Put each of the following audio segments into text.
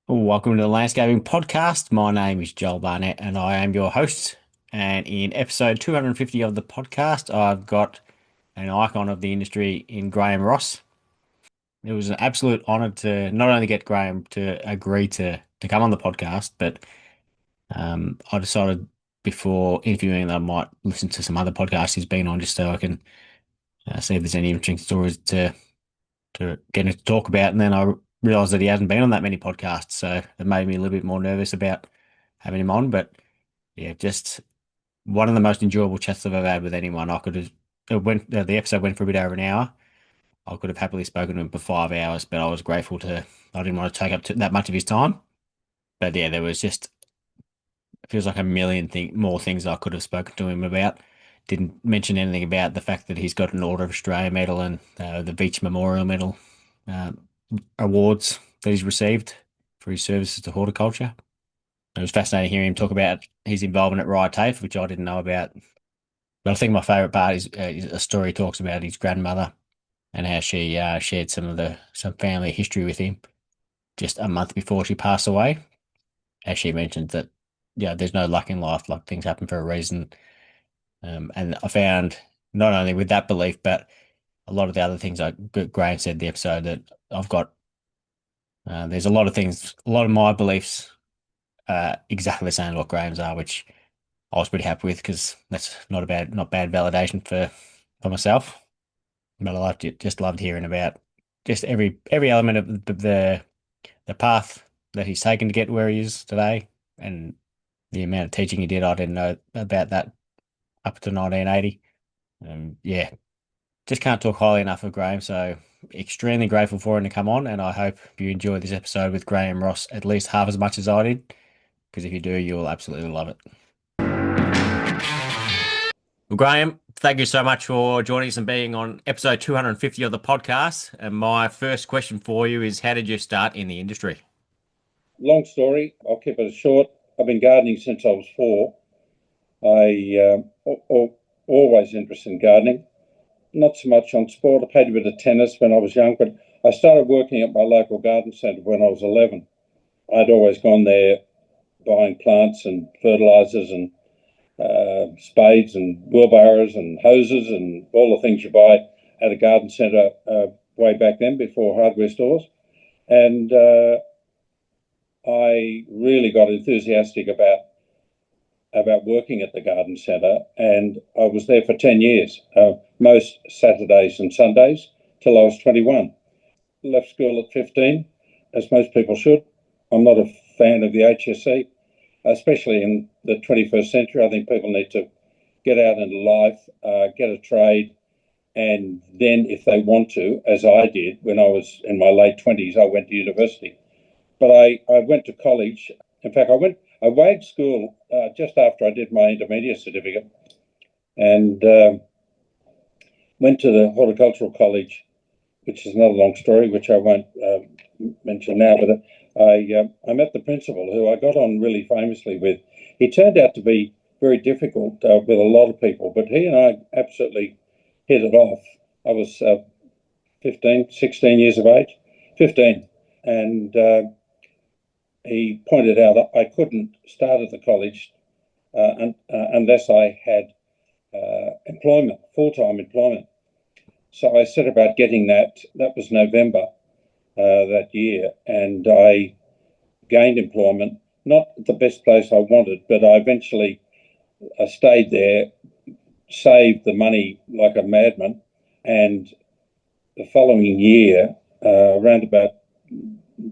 Welcome to the Landscaping Podcast. My name is Joel Barnett and I am your host. And in episode 250 of the podcast, I've got an icon of the industry in Graham Ross. It was an absolute honor to not only get Graham to agree to come on the podcast, but I decided before interviewing that I might listen to some other podcasts he's been on just so I can see if there's any interesting stories to get him to talk about. And then I realized that he hasn't been on that many podcasts, so it made me a little bit more nervous about having him on. But yeah, just one of the most enjoyable chats I've ever had with anyone. The episode went for a bit over an hour. I could have happily spoken to him for 5 hours, but I was grateful to. I didn't want to take up that much of his time. But yeah, there was just it feels like a million more things I could have spoken to him about. Didn't mention anything about the fact that he's got an Order of Australia medal and the Veitch Memorial Medal uh, awards that he's received for his services to horticulture. It was fascinating hearing him talk about his involvement at Rye TAFE, which I didn't know about. But I think my favourite part is a story he talks about his grandmother and how she shared some family history with him just a month before she passed away. As she mentioned that, yeah, there's no luck in life, like things happen for a reason. And I found not only with that belief, but a lot of the other things like Graham said in the episode that I've got. There's a lot of things, a lot of my beliefs exactly the same as what Graham's are, which I was pretty happy with because that's not bad validation for myself. But just loved hearing about just every element of the path that he's taken to get where he is today, and the amount of teaching he did. I didn't know about that up to 1980. Yeah, just can't talk highly enough of Graham. So extremely grateful for him to come on, and I hope you enjoyed this episode with Graham Ross at least half as much as I did. Because if you do, you'll absolutely love it. Well, Graham, thank you so much for joining us and being on episode 250 of the podcast. And my first question for you is, how did you start in the industry? Long story, I'll keep it short. I've been gardening since I was four. Always interested in gardening. Not so much on sport. I played a bit of tennis when I was young, but I started working at my local garden centre when I was 11. I'd always gone there buying plants and fertilisers and spades and wheelbarrows and hoses and all the things you buy at a garden centre way back then before hardware stores. And I really got enthusiastic about working at the garden centre, and I was there for 10 years, most Saturdays and Sundays till I was 21. Left school at 15, as most people should. I'm not a fan of the HSC, especially in the 21st century. I think people need to get out into life, get a trade, and then if they want to, as I did when I was in my late 20s, I went to university. But I went to college. In fact, I wagged school just after I did my intermediate certificate and went to the horticultural college, which is another long story, which I won't mention now. But I met the principal, who I got on really famously with. He turned out to be very difficult with a lot of people, but he and I absolutely hit it off. I was 15, 16 years of age, 15. And he pointed out that I couldn't start at the college unless I had employment, full-time employment. So I set about getting that. That was November that year, and I gained employment. Not the best place I wanted, but I stayed there, saved the money like a madman, and the following year, around about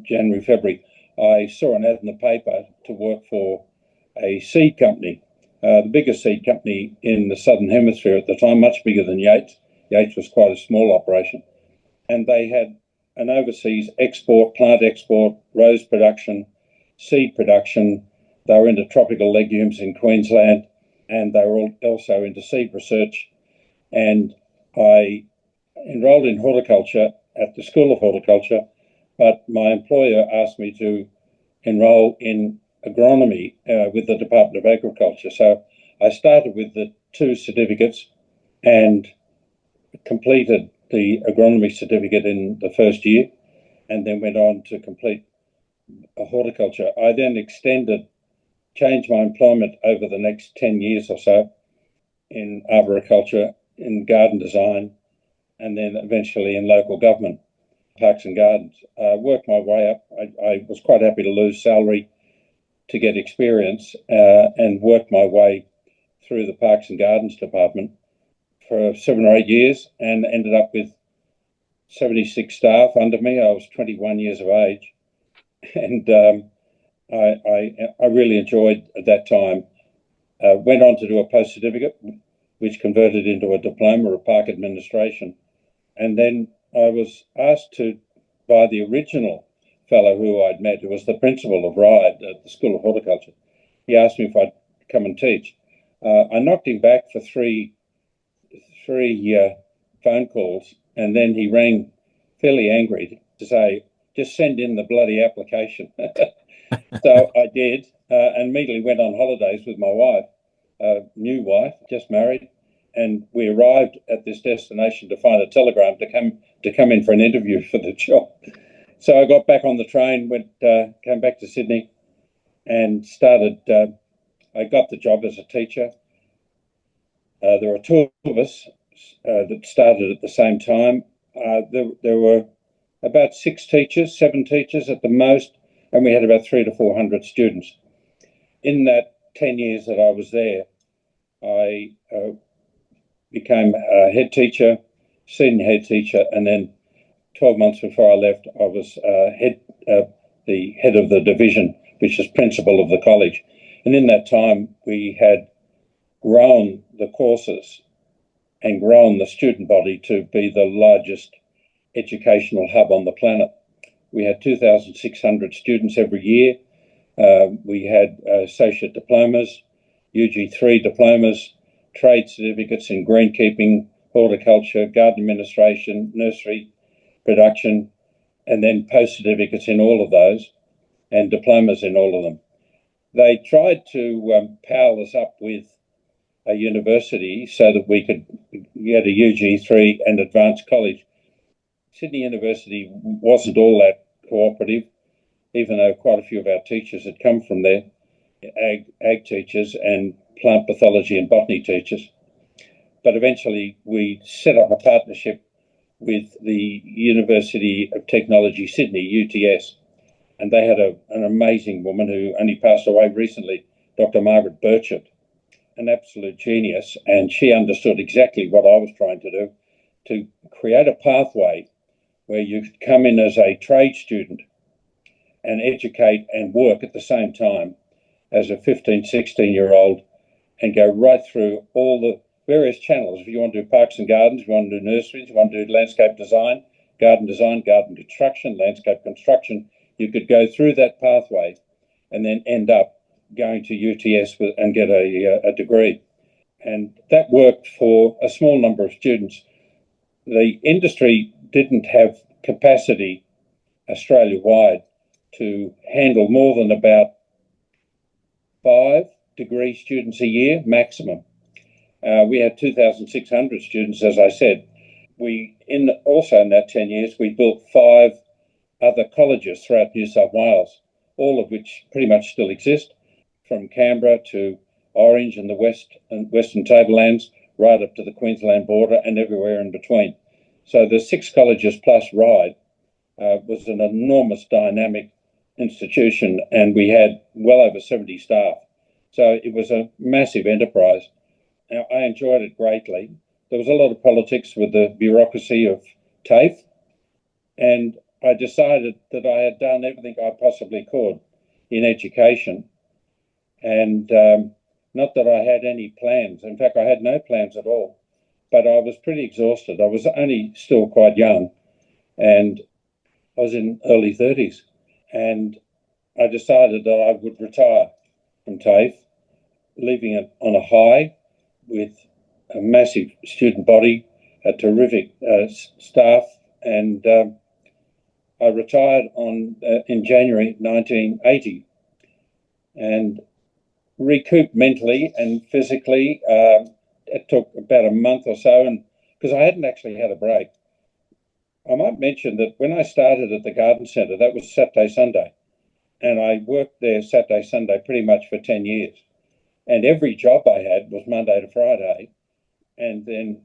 January, February, I saw an ad in the paper to work for a seed company, the biggest seed company in the Southern Hemisphere at the time, much bigger than Yates. Yates was quite a small operation. And they had an overseas export, plant export, rose production, seed production. They were into tropical legumes in Queensland, and they were also into seed research. And I enrolled in horticulture at the School of Horticulture, but my employer asked me to enroll in agronomy with the Department of Agriculture. So I started with the two certificates and completed the agronomy certificate in the first year, and then went on to complete horticulture. I then changed my employment over the next 10 years or so in arboriculture, in garden design, and then eventually in local government, parks and gardens. Worked my way up. I was quite happy to lose salary to get experience, and worked my way through the Parks and Gardens department for 7 or 8 years, and ended up with 76 staff under me. I was 21 years of age, and I really enjoyed that time. Went on to do a post certificate, which converted into a diploma of park administration, and then I was asked to by the original fellow who I'd met, who was the principal of Ryde at the School of Horticulture. He asked me if I'd come and teach. I knocked him back for three phone calls, and then he rang fairly angry to say, just send in the bloody application. So I did, and immediately went on holidays with my wife, new wife, just married, and we arrived at this destination to find a telegram to come in for an interview for the job. So I got back on the train, came back to Sydney, and started. I got the job as a teacher. There were two of us that started at the same time. There were about 7 teachers at the most, and we had about 300 to 400 students. In that 10 years that I was there, I became a head teacher, senior head teacher, and then 12 months before I left, I was the head of the division, which is principal of the college. And in that time, we had grown the courses and grown the student body to be the largest educational hub on the planet. We had 2,600 students every year. We had associate diplomas, UG3 diplomas, trade certificates in greenkeeping, horticulture, garden administration, nursery production, and then post certificates in all of those, and diplomas in all of them. They tried to power us up with a university so that we could get a UG3 and advanced college. Sydney University wasn't all that cooperative, even though quite a few of our teachers had come from there, ag teachers and plant pathology and botany teachers. But eventually we set up a partnership with the University of Technology Sydney, UTS, and they had an amazing woman who only passed away recently, Dr. Margaret Burchett, an absolute genius, and she understood exactly what I was trying to do, to create a pathway where you could come in as a trade student and educate and work at the same time as a 15, 16-year-old, and go right through all the various channels. If you want to do parks and gardens, if you want to do nurseries, if you want to do landscape design, garden construction, landscape construction, you could go through that pathway and then end up going to UTS and get a degree. And that worked for a small number of students. The industry didn't have capacity Australia-wide to handle more than about 5 degree students a year maximum. We had 2,600 students, as I said. Also in that 10 years, we built 5 other colleges throughout New South Wales, all of which pretty much still exist, from Canberra to Orange and the Western Tablelands, right up to the Queensland border and everywhere in between. So the 6 colleges plus Ryde was an enormous dynamic institution, and we had well over 70 staff. So it was a massive enterprise. Now, I enjoyed it greatly. There was a lot of politics with the bureaucracy of TAFE, and I decided that I had done everything I possibly could in education, and not that I had any plans. In fact, I had no plans at all, but I was pretty exhausted. I was only still quite young, and I was in early 30s, and I decided that I would retire from TAFE, leaving it on a high with a massive student body, a terrific staff, and I retired in January 1980, and recouped mentally and physically. It took about a month or so, and because I hadn't actually had a break. I might mention that when I started at the Garden Centre, that was Saturday, Sunday. and I worked there Saturday, Sunday pretty much for 10 years. And every job I had was Monday to Friday. And then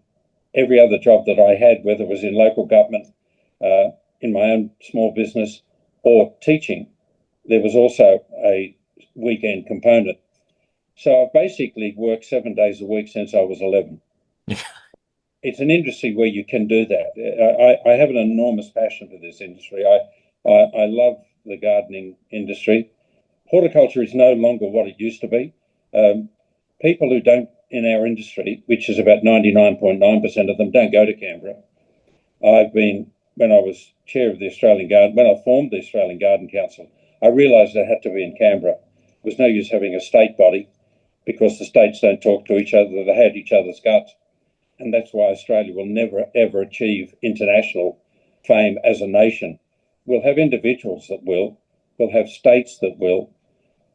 every other job that I had, whether it was in local government, in my own small business, or teaching, there was also a weekend component. So I've basically worked 7 days a week since I was 11. It's an industry where you can do that. I have an enormous passion for this industry. I love the gardening industry. Horticulture is no longer what it used to be. People who don't in our industry, which is about 99.9% of them, don't go to Canberra. When I was chair of the Australian Garden, when I formed the Australian Garden Council, I realised I had to be in Canberra. It was no use having a state body because the states don't talk to each other. They had each other's guts. And that's why Australia will never, ever achieve international fame as a nation. We'll have individuals that will, we'll have states that will,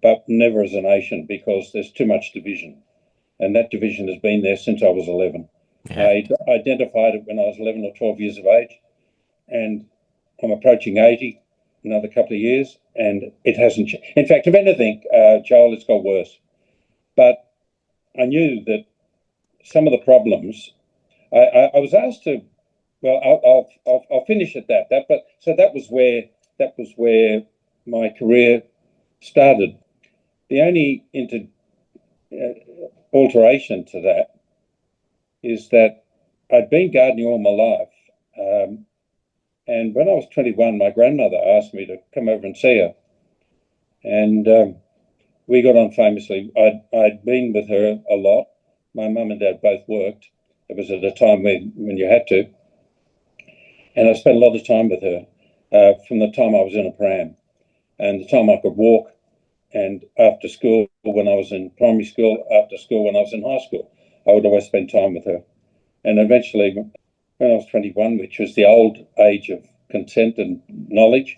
but never as a nation because there's too much division. And that division has been there since I was 11. Yeah. I identified it when I was 11 or 12 years of age, and I'm approaching 80, another couple of years, and it hasn't changed. In fact, if anything, Joel, it's got worse. But I knew that some of the problems, I was asked to, well, I'll finish at that. So that was where my career started. The only alteration to that is that I'd been gardening all my life. And when I was 21, my grandmother asked me to come over and see her. And we got on famously. I'd been with her a lot. My mum and dad both worked. It was at a time when you had to. And I spent a lot of time with her from the time I was in a pram and the time I could walk, and after school when I was in primary school, after school when I was in high school. I would always spend time with her. And eventually, when I was 21, which was the old age of consent and knowledge,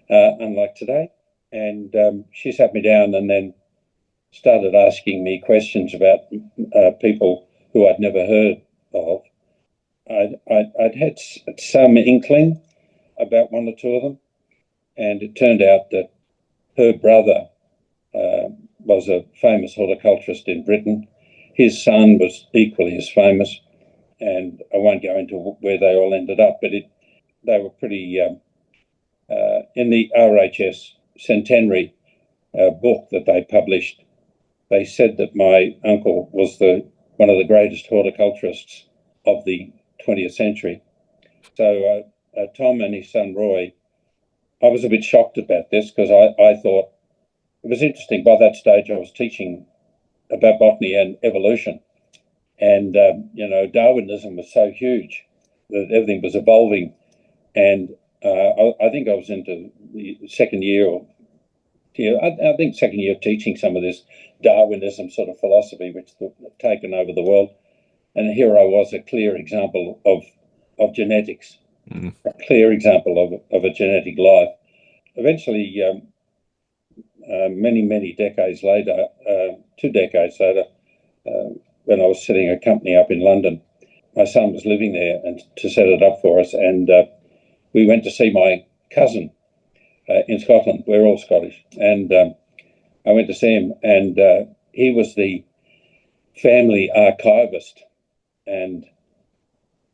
unlike today, and she sat me down and then started asking me questions about people who I'd never heard of. I'd had some inkling about one or two of them, and it turned out that her brother was a famous horticulturist in Britain. His son was equally as famous, and I won't go into where they all ended up, but they were pretty in the RHS centenary book that they published. They said that my uncle was one of the greatest horticulturists of the 20th century. So Tom and his son Roy, I was a bit shocked about this because I thought it was interesting. By that stage, I was teaching about botany and evolution. And, Darwinism was so huge that everything was evolving. And I think I was into the second year I think second year of teaching some of this Darwinism sort of philosophy, which had taken over the world. And here I was, a clear example of genetics, a clear example of a genetic life. Eventually, many decades later, 2 decades later, when I was setting a company up in London, my son was living there and to set it up for us. And we went to see my cousin in Scotland. We're all Scottish. And I went to see him, and he was the family archivist and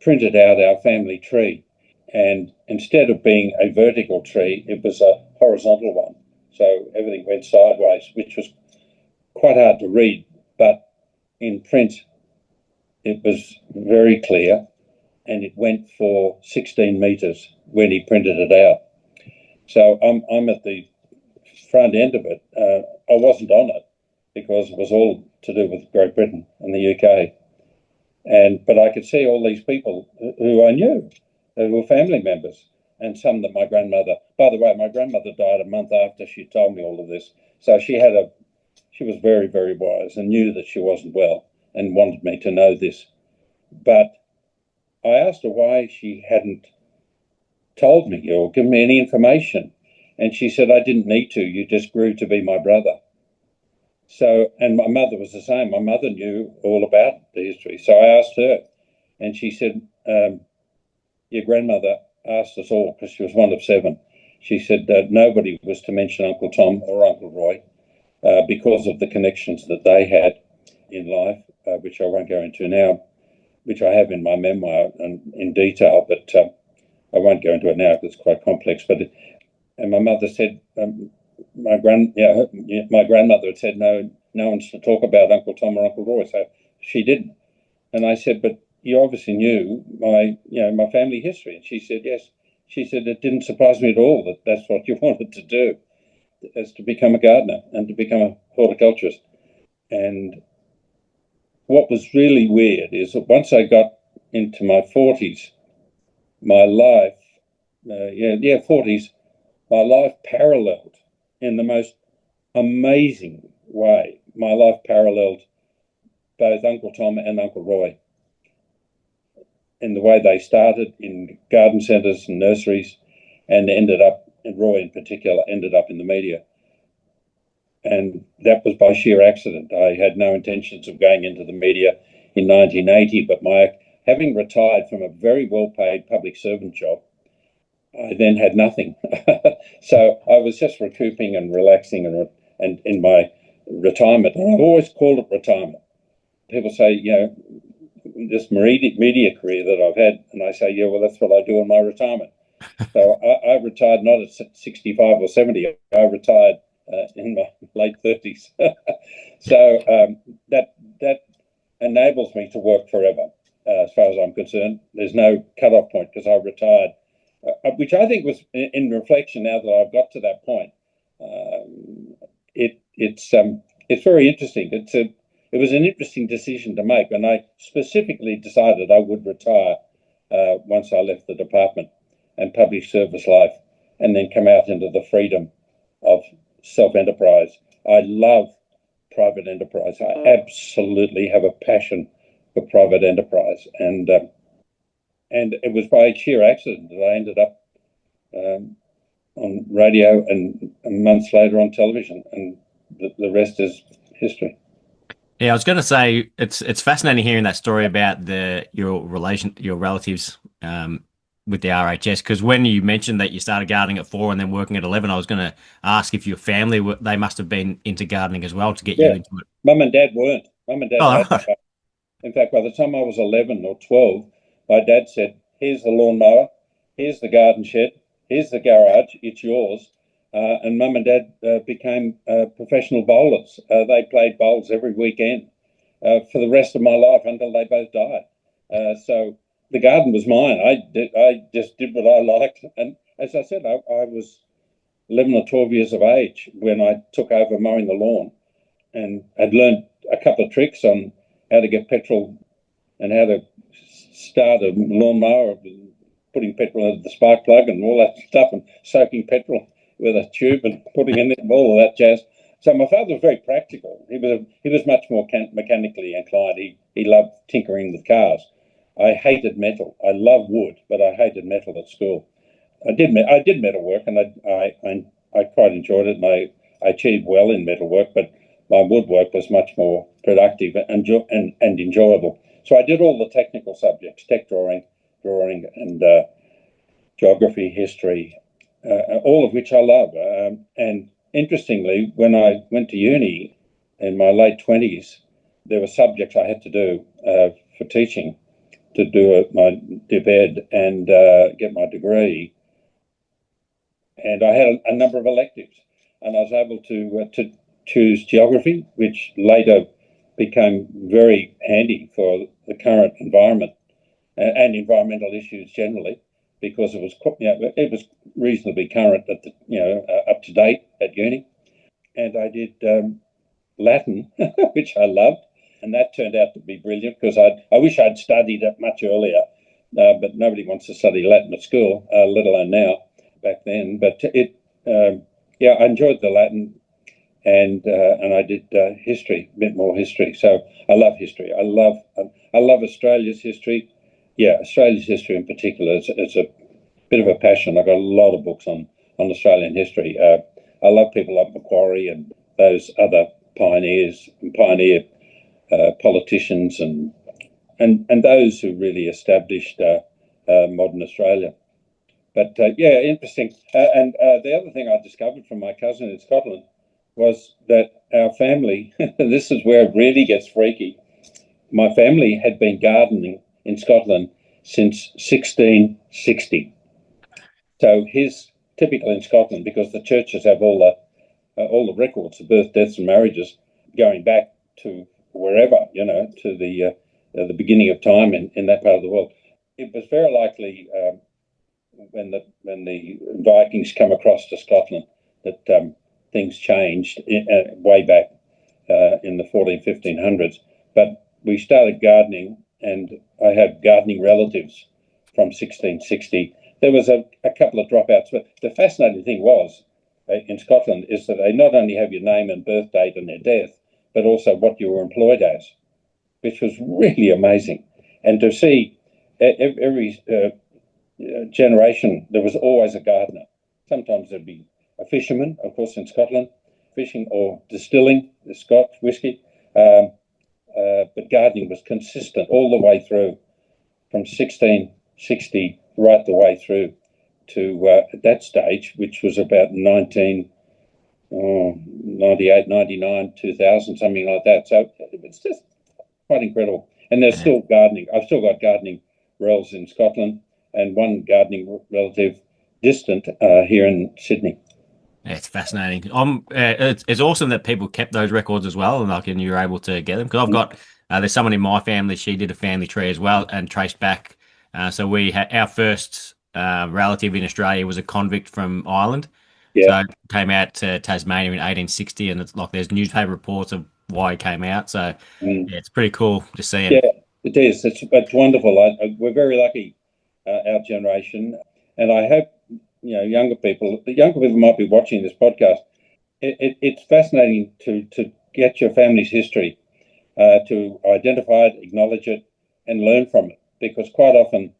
printed out our family tree. And instead of being a vertical tree, it was a horizontal one. So everything went sideways, which was quite hard to read, but in print, it was very clear, and it went for 16 metres when he printed it out. So I'm at the front end of it. I wasn't on it because it was all to do with Great Britain and the UK. But I could see all these people who I knew, who were family members, and some that my grandmother. By the way, my grandmother died a month after she told me all of this, so she was very, very wise and knew that she wasn't well and wanted me to know this. But I asked her why she hadn't told me or given me any information, and she said, "I didn't need to. You just grew to be my brother." So, and my mother was the same. My mother knew all about the history. So I asked her, and she said, "Your grandmother asked us all," because she was one of 7. She said that nobody was to mention Uncle Tom or Uncle Roy because of the connections that they had in life, which I won't go into now, which I have in my memoir and in detail, but I won't go into it now because it's quite complex. And my mother said, my grandmother had said no one's to talk about Uncle Tom or Uncle Roy, so she didn't. And I said, but you obviously knew my family history. And she said, yes. She said, it didn't surprise me at all that that's what you wanted to do, as to become a gardener and to become a horticulturist. And what was really weird is that once I got into my 40s, my life, 40s, my life paralleled in the most amazing way. My life paralleled both Uncle Tom and Uncle Roy in the way they started in garden centres and nurseries, and ended up, and Roy in particular, ended up in the media. And that was by sheer accident. I had no intentions of going into the media in 1980, but having retired from a very well-paid public servant job, I then had nothing. So I was just recouping and relaxing and in my retirement. And I've always called it retirement. People say, this media career that I've had, and I say, yeah, well, that's what I do in my retirement. So I retired not at 65 or 70. I retired in my late 30s. So that enables me to work forever, as far as I'm concerned. There's no cut-off point because I retired, which I think was, in reflection, now that I've got to that point, it's very interesting. It was an interesting decision to make, and I specifically decided I would retire once I left the department and public service life, and then come out into the freedom of self-enterprise. I love private enterprise. I absolutely have a passion for private enterprise, and it was by sheer accident that I ended up on radio and months later on television, and the rest is history. Yeah, I was going to say it's fascinating hearing that story about your relatives with the RHS, because when you mentioned that you started gardening at 4 and then working at 11, I was going to ask if your family they must have been into gardening as well to get you into it. Mum and Dad weren't. Mum and Dad hadn't. Right. In fact, by the time I was 11 or 12, my dad said, "Here's the lawnmower, here's the garden shed, here's the garage, it's yours." And Mum and Dad became professional bowlers. They played bowls every weekend for the rest of my life until they both died. So the garden was mine. I just did what I liked. And as I said, I was 11 or 12 years of age when I took over mowing the lawn, and had learned a couple of tricks on how to get petrol and how to start a lawnmower, putting petrol into the spark plug and all that stuff, and soaking petrol with a tube and putting in it, all of that jazz. So my father was very practical. He was much more mechanically inclined. He loved tinkering with cars. I hated metal. I love wood, but I hated metal at school. I did metal work, and I quite enjoyed it, and I achieved well in metal work, but my woodwork was much more productive and enjoyable. So I did all the technical subjects, tech drawing, and geography, history, all of which I love. And interestingly, when I went to uni in my late 20s, there were subjects I had to do for teaching to do my dip ed and get my degree. And I had a number of electives, and I was able to choose geography, which later became very handy for the current environment and environmental issues generally, because it was reasonably current at up to date at uni. And I did Latin, which I loved, and that turned out to be brilliant because I wish I'd studied it much earlier, but nobody wants to study Latin at school, let alone now. Back then, but I enjoyed the Latin, and I did history, a bit more history. So I love history. I love Australia's history. Yeah, Australia's history in particular. It's a bit of a passion. I've got a lot of books on Australian history. I love people like Macquarie and those other pioneers and pioneer politicians and those who really established modern Australia. But yeah, interesting. And the other thing I discovered from my cousin in Scotland was that our family, this is where it really gets freaky. My family had been gardening in Scotland since 1660. So here's typical in Scotland, because the churches have all the records of birth, deaths, and marriages going back to wherever, to the beginning of time in that part of the world. It was very likely when the Vikings come across to Scotland that things changed way back in the 1500s. But we started gardening, and I have gardening relatives from 1660. There was a couple of dropouts, but the fascinating thing was in Scotland is that they not only have your name and birth date and their death, but also what you were employed as, which was really amazing. And to see every generation, there was always a gardener. Sometimes there'd be a fisherman, of course, in Scotland, fishing or distilling the Scotch whisky. But gardening was consistent all the way through from 1660 right the way through to that stage, which was about 1998, 99, 2000, something like that. So it's just quite incredible. And there's still gardening. I've still got gardening relatives in Scotland and one gardening relative distant here in Sydney. Yeah, it's fascinating. It's awesome that people kept those records as well, and you're able to get them. Because I've got there's someone in my family. She did a family tree as well and traced back. So we had our first relative in Australia was a convict from Ireland. Yeah. So came out to Tasmania in 1860, and it's like there's newspaper reports of why he came out. So yeah, it's pretty cool to see him. Yeah, it is. It's wonderful. We're very lucky, our generation, and I hope younger people might be watching this podcast. It's fascinating to get your family's history, to identify it, acknowledge it, and learn from it, because quite often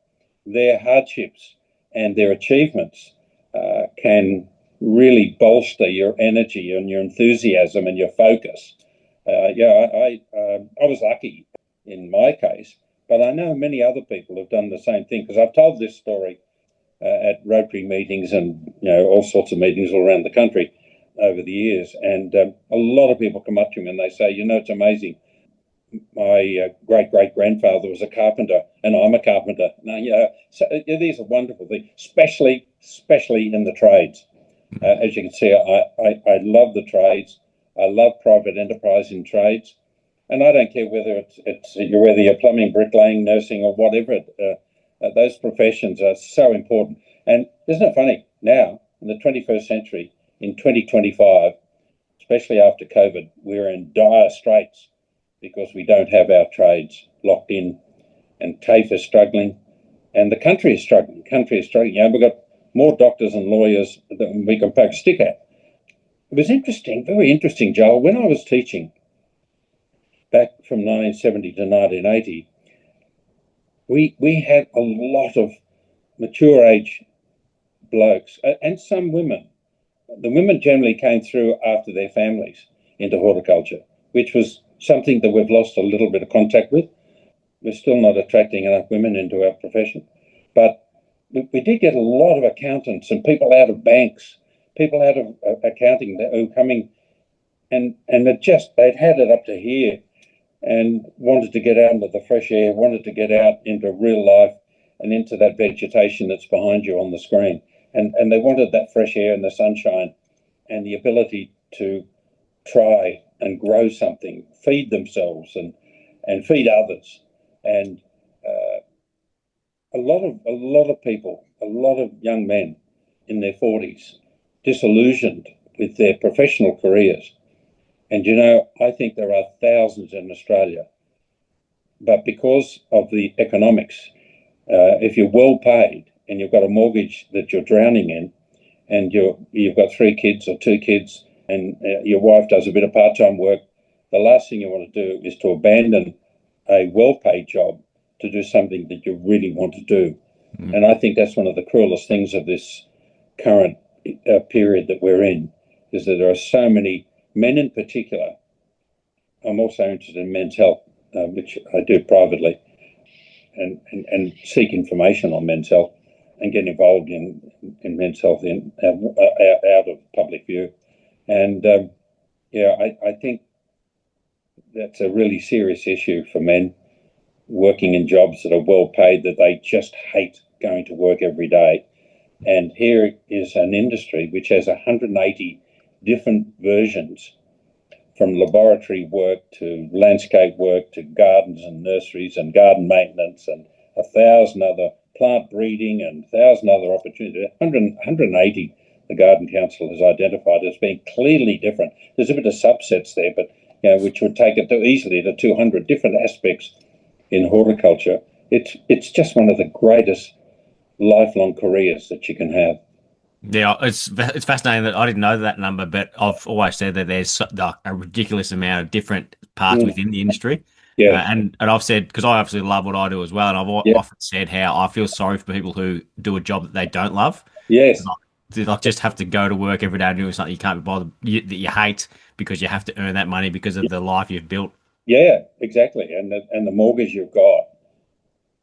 their hardships and their achievements can really bolster your energy and your enthusiasm and your focus. I was lucky in my case, but I know many other people have done the same thing, because I've told this story at Rotary meetings and all sorts of meetings all around the country over the years, and a lot of people come up to me and they say, it's amazing. My great-great-grandfather was a carpenter, and I'm a carpenter. Now, so these are wonderful things, especially in the trades. As you can see, I love the trades. I love private enterprise in trades, and I don't care whether you're plumbing, bricklaying, nursing, or whatever. Those professions are so important. And isn't it funny now in the 21st century, in 2025, especially after COVID, we're in dire straits because we don't have our trades locked in, and TAFE is struggling, and the country is struggling. We've got more doctors and lawyers than we can poke a stick at. It was interesting, very interesting, Joel. When I was teaching back from 1970 to 1980, we had a lot of mature age blokes and some women. The women generally came through after their families into horticulture, which was something that we've lost a little bit of contact with. We're still not attracting enough women into our profession, but we did get a lot of accountants and people out of banks, people out of accounting who were coming, and they'd had it up to here and wanted to get out into the fresh air, wanted to get out into real life and into that vegetation that's behind you on the screen. And they wanted that fresh air and the sunshine and the ability to try and grow something, feed themselves and feed others. And a lot of people, a lot of young men in their 40s, disillusioned with their professional careers. And I think there are thousands in Australia, but because of the economics, if you're well paid and you've got a mortgage that you're drowning in, and you've got 3 kids or 2 kids, and your wife does a bit of part-time work, the last thing you want to do is to abandon a well-paid job to do something that you really want to do. And I think that's one of the cruelest things of this current period that we're in, is that there are so many men in particular. I'm also interested in men's health, which I do privately, and seek information on men's health. and get involved in men's health out of public view. And I think that's a really serious issue for men working in jobs that are well paid, that they just hate going to work every day. And here is an industry which has 180 different versions, from laboratory work to landscape work to gardens and nurseries and garden maintenance and 1,000 other plant breeding and 1,000 other opportunities. 180 the Garden Council has identified as being clearly different. There's a bit of subsets there, but which would take it easily to 200 different aspects in horticulture. It's just one of the greatest lifelong careers that you can have. Yeah, it's fascinating that I didn't know that number, but I've always said that there's a ridiculous amount of different parts within the industry. Yeah. And I've said, because I absolutely love what I do as well, and I've often said how I feel sorry for people who do a job that they don't love. Yes. They just have to go to work every day and do something you can't be bothered, that you hate, because you have to earn that money because of the life you've built. Yeah, exactly. And the mortgage you've got.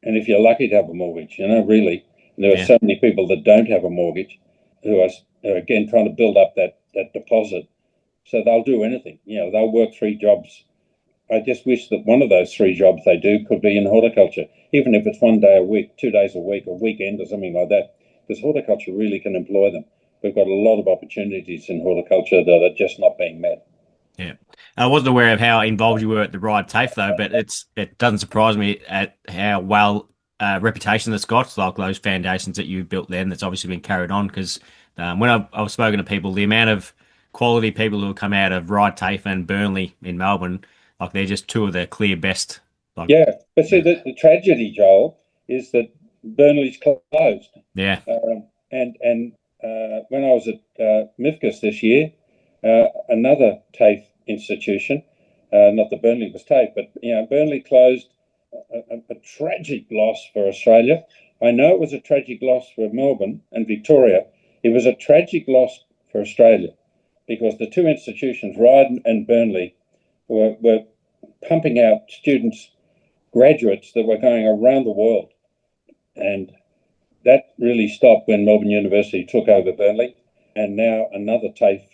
And if you're lucky to have a mortgage, really. And there are so many people that don't have a mortgage who are again trying to build up that deposit. So they'll do anything. They'll work 3 jobs. I just wish that one of those 3 jobs they do could be in horticulture, even if it's 1 day a week, 2 days a week, a weekend or something like that, because horticulture really can employ them. We've got a lot of opportunities in horticulture that are just not being met. Yeah. I wasn't aware of how involved you were at the Ride TAFE though, but it doesn't surprise me at how well reputation that's got, like those foundations that you've built then, that's obviously been carried on. Because when I've spoken to people, the amount of quality people who have come out of Ride TAFE and Burnley in Melbourne, like they're just 2 of the clear best. But see, the tragedy, Joel, is that Burnley's closed. Yeah. And when I was at MIFGS this year, another TAFE institution, not that Burnley was TAFE, but Burnley closed. A tragic loss for Australia. I know it was a tragic loss for Melbourne and Victoria. It was a tragic loss for Australia because the 2 institutions, Ryde and Burnley, were pumping out students, graduates that were going around the world. And that really stopped when Melbourne University took over Burnley. And now another TAFE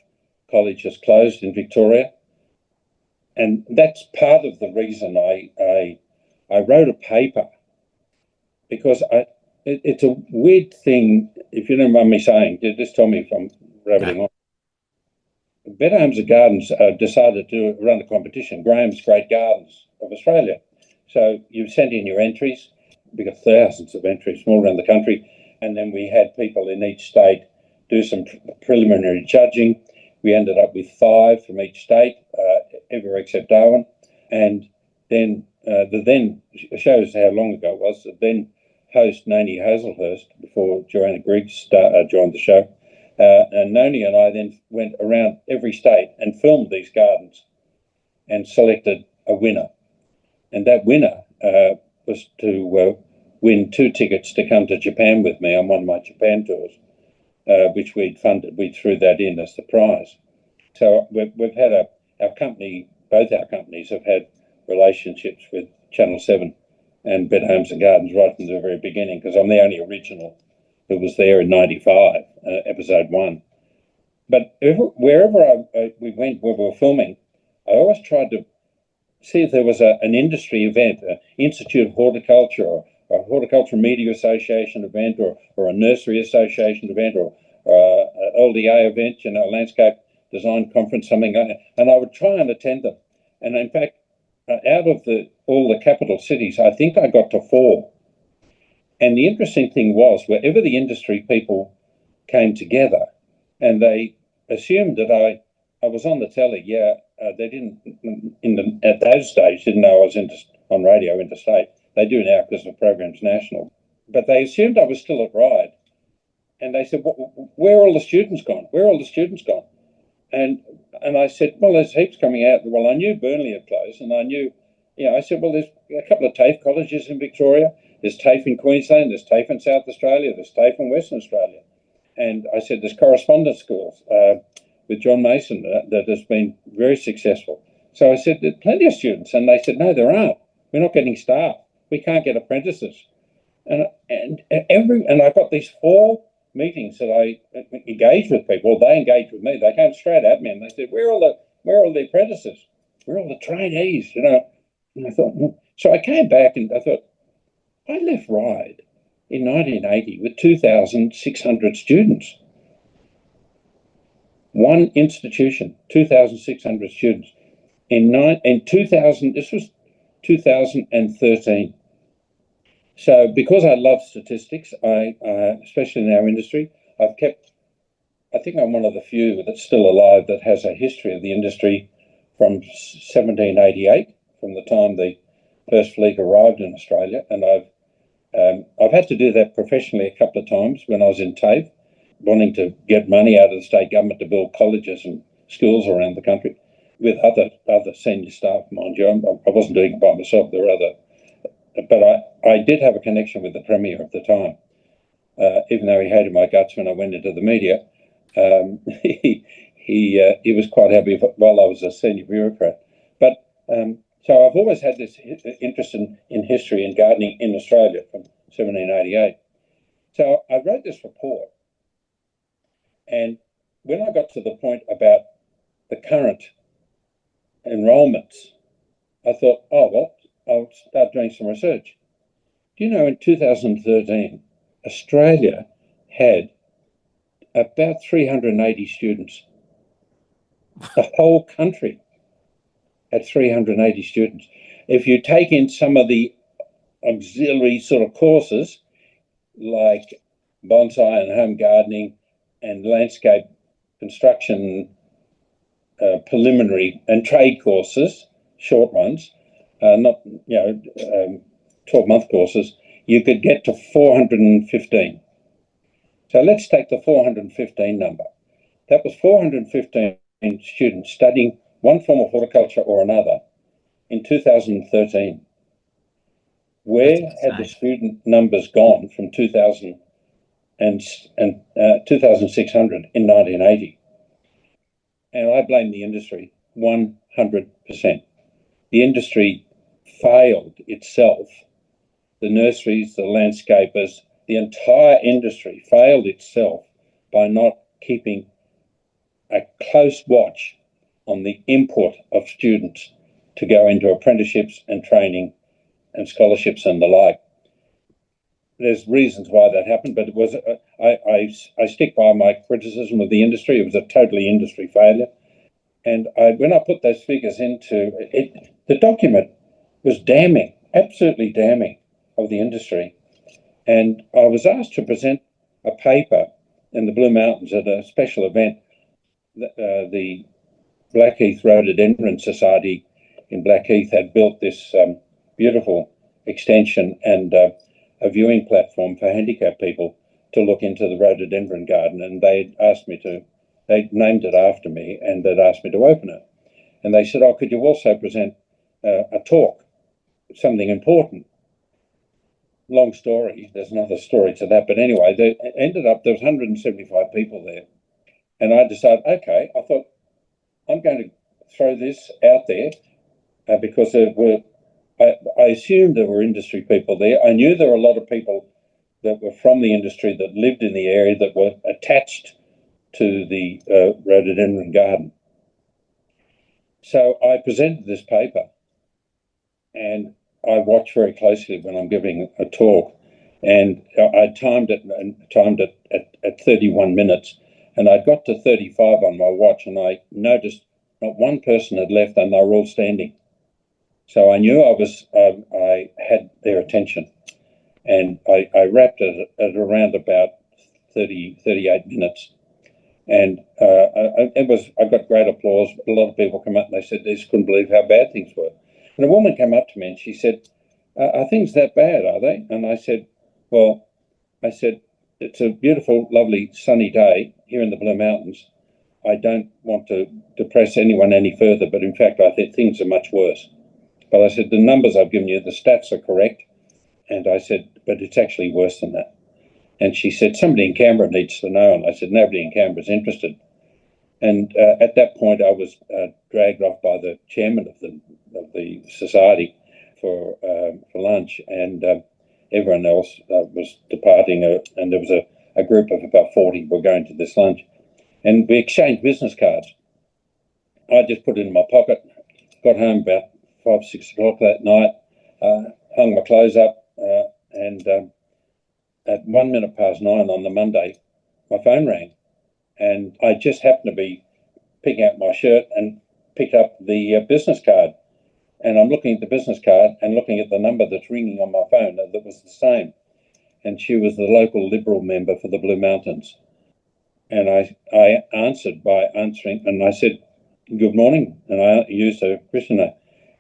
college has closed in Victoria. And that's part of the reason I wrote a paper, because it's a weird thing, if you don't mind me saying, just tell me if I'm rambling on. Better Homes and Gardens decided to run a competition, Graham's Great Gardens of Australia. So you sent in your entries. We got thousands of entries from all around the country. And then we had people in each state do some preliminary judging. We ended up with 5 from each state, everywhere except Darwin. And then then shows how long ago it was. The then host Noni Hazelhurst, before Joanna Griggs joined the show, and Noni and I then went around every state and filmed these gardens and selected a winner. And that winner was to win 2 tickets to come to Japan with me on one of my Japan tours, which we'd funded. We threw that in as the prize. So we've had our company, both our companies have had relationships with Channel 7 and Better Homes and Gardens right from the very beginning, because I'm the only original who was there in 95, episode 1. But wherever we went, where we were filming, I always tried to see if there was an industry event, an Institute of Horticulture or a Horticultural Media Association event or a Nursery Association event or an LDA event, a landscape design conference, something like that. And I would try and attend them. And in fact, out of all the capital cities, I think I got to 4. And the interesting thing was, wherever the industry people came together, and they assumed that I was on the telly. They didn't at those days didn't know I was on radio interstate. They do now because the program's national. But they assumed I was still at Ryde, and they said, "Where are all the students gone? Where are all the students gone?" And I said, "Well, there's heaps coming out." Well, I knew Burnley had closed, and I knew, I said, "Well, there's a couple of TAFE colleges in Victoria. There's TAFE in Queensland. There's TAFE in South Australia. There's TAFE in Western Australia." And I said, "There's correspondence schools with John Mason that has been very successful." So I said, "There's plenty of students." And they said, "No, there aren't. We're not getting staff. We can't get apprentices." And I got these 4 meetings that I engaged with people. They engaged with me. They came straight at me and they said, where are all the apprentices? Where are all the trainees? And I thought, so I came back and I thought, I left Ryde in 1980 with 2,600 students. One institution, 2,600 students. In 2000, this was 2013. So because I love statistics, especially in our industry, I think I'm one of the few that's still alive that has a history of the industry from 1788, from the time the first fleet arrived in Australia. And I've had to do that professionally a couple of times when I was in TAFE, wanting to get money out of the state government to build colleges and schools around the country with other senior staff, mind you. I wasn't doing it by myself. There were other, but I did have a connection with the Premier at the time, even though he hated my guts when I went into the media. He was quite happy while I was a senior bureaucrat. But so I've always had this interest in history and gardening in Australia from 1788. So I wrote this report, and when I got to the point about the current enrolments, I thought, oh, well, I'll start doing some research. Do you know, in 2013, Australia had about 380 students. The whole country had 380 students. If you take in some of the auxiliary sort of courses, like bonsai and home gardening and landscape construction, preliminary and trade courses, short ones, not 12-month courses, you could get to 415. So let's take the 415 number. That was 415 students studying one form of horticulture or another in 2013. Where had the student numbers gone from 2,000 and 2,600 in 1980? And I blame the industry 100%. The industry failed itself. The nurseries, the landscapers, the entire industry failed itself by not keeping a close watch on the input of students to go into apprenticeships and training and scholarships and the like. There's reasons why that happened, but it was I stick by my criticism of the industry. It was a totally industry failure. And when I put those figures into it, the document was damning, absolutely damning of the industry. And I was asked to present a paper in the Blue Mountains at a special event. The Blackheath Rhododendron Society in Blackheath had built this beautiful extension and a viewing platform for handicapped people to look into the rhododendron garden. And they named it after me, and they'd asked me to open it. And they said, oh, could you also present a talk, something important? Long story, there's another story to that. But anyway, there was 175 people there. And I decided, okay, I thought, I'm going to throw this out there because I assumed there were industry people there. I knew there were a lot of people that were from the industry that lived in the area that were attached to the rhododendron garden. So I presented this paper, and I watch very closely when I'm giving a talk, and I timed it at 31 minutes, and I got to 35 on my watch, and I noticed not one person had left, and they were all standing. So I knew I had their attention, and I wrapped it at around about 38 minutes. And I got great applause. A lot of people come up and they said they just couldn't believe how bad things were. And a woman came up to me and she said, are things that bad, are they? And I said, it's a beautiful, lovely, sunny day here in the Blue Mountains. I don't want to depress anyone any further, but in fact, I think things are much worse. But I said, the numbers I've given you, the stats are correct. And I said, but it's actually worse than that. And she said, somebody in Canberra needs to know. And I said, nobody in Canberra is interested. And at that point, I was dragged off by the chairman of the society for lunch. And everyone else was departing, and there was a group of about 40 were going to this lunch. And we exchanged business cards. I just put it in my pocket, got home about 5, 6 o'clock that night, hung my clothes up, and at 9:01 on the Monday, my phone rang. And I just happened to be picking out my shirt and picked up the business card. And I'm looking at the business card and looking at the number that's ringing on my phone that was the same. And she was the local Liberal member for the Blue Mountains. And I answered by answering, and I said, "Good morning." And I used her Christian name.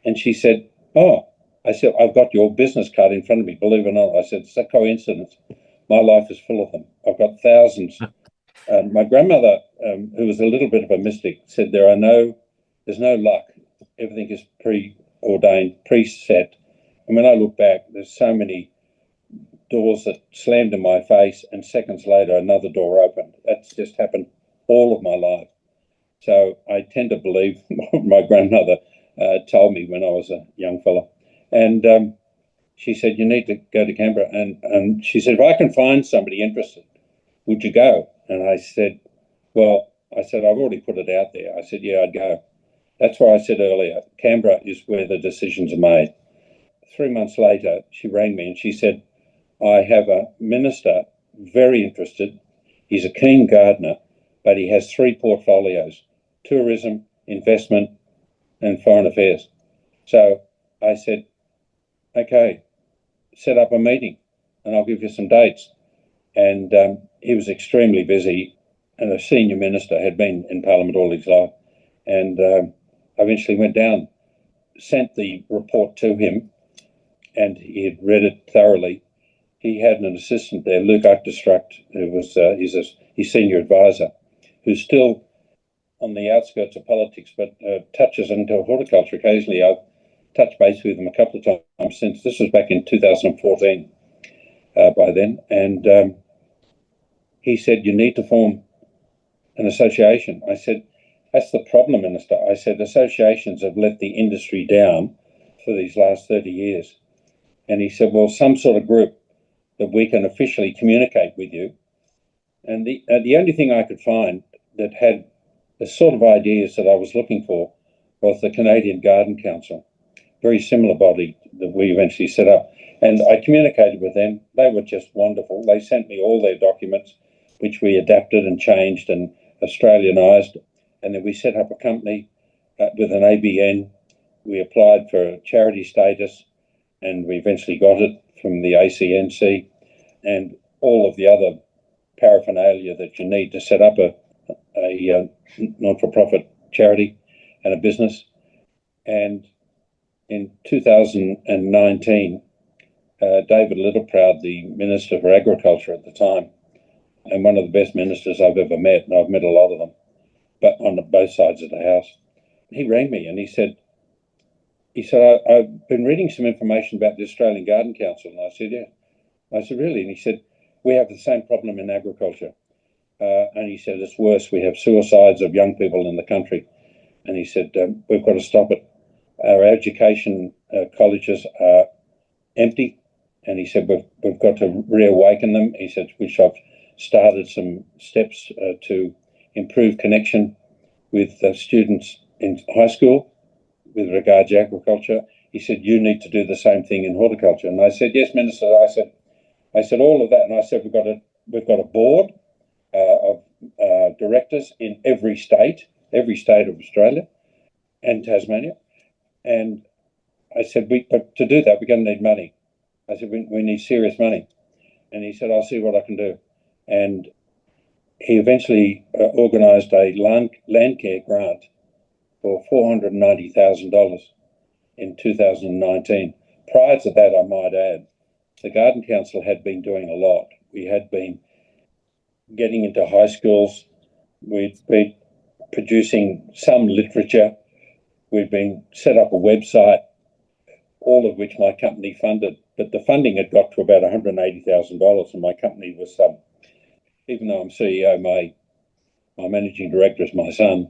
And she said, "Oh," I said, "I've got your business card in front of me, believe it or not." I said, "It's a coincidence. My life is full of them. I've got thousands." My grandmother, who was a little bit of a mystic, said there's no luck. Everything is preordained, preset. And when I look back, there's so many doors that slammed in my face, and seconds later, another door opened. That's just happened all of my life. So I tend to believe what my grandmother told me when I was a young fella. And she said, "You need to go to Canberra." And she said, "If I can find somebody interested, would you go?" And I said, "I've already put it out there." I said, "Yeah, I'd go." That's why I said earlier, Canberra is where the decisions are made. 3 months later, she rang me and she said, "I have a minister very interested. He's a keen gardener, but he has 3 portfolios: tourism, investment, and foreign affairs." So I said, "Okay, set up a meeting and I'll give you some dates." And he was extremely busy, and a senior minister, had been in Parliament all his life. And I eventually went down, sent the report to him, and he had read it thoroughly. He had an assistant there, Luke Uchterstruct, who was his senior advisor, who's still on the outskirts of politics, but touches into horticulture occasionally. I've touched base with him a couple of times since. This was back in 2014 by then. And he said, "You need to form an association." I said, "That's the problem, Minister." I said, "Associations have let the industry down for these last 30 years. And he said, "Well, some sort of group that we can officially communicate with you." And the only thing I could find that had the sort of ideas that I was looking for was the Canadian Garden Council, very similar body that we eventually set up. And I communicated with them. They were just wonderful. They sent me all their documents, which we adapted and changed and Australianised. And then we set up a company with an ABN. We applied for a charity status, and we eventually got it from the ACNC and all of the other paraphernalia that you need to set up a not-for-profit charity and a business. And in 2019, David Littleproud, the Minister for Agriculture at the time, and one of the best ministers I've ever met, and I've met a lot of them, but on both sides of the house, he rang me and he said, "I've been reading some information about the Australian Garden Council." And I said, "Yeah." I said, "Really?" And he said, "We have the same problem in agriculture." And he said, "It's worse. We have suicides of young people in the country." And he said, "We've got to stop it. Our education colleges are empty." And he said, we've got to reawaken them." He said, "Which I've started some steps to improve connection with students in high school with regard to agriculture." He said, "You need to do the same thing in horticulture." And I said, "Yes, Minister." I said all of that. And I said, we've got a board of directors in every state of Australia and Tasmania. And I said, but to do that, we're going to need money. I said, we need serious money. And he said, "I'll see what I can do." And he eventually organised a land care grant for $490,000 in 2019. Prior to that, I might add, the Garden Council had been doing a lot. We had been getting into high schools. We'd been producing some literature. We'd been set up a website, all of which my company funded. But the funding had got to about $180,000, and my company was, even though I'm CEO, my managing director is my son,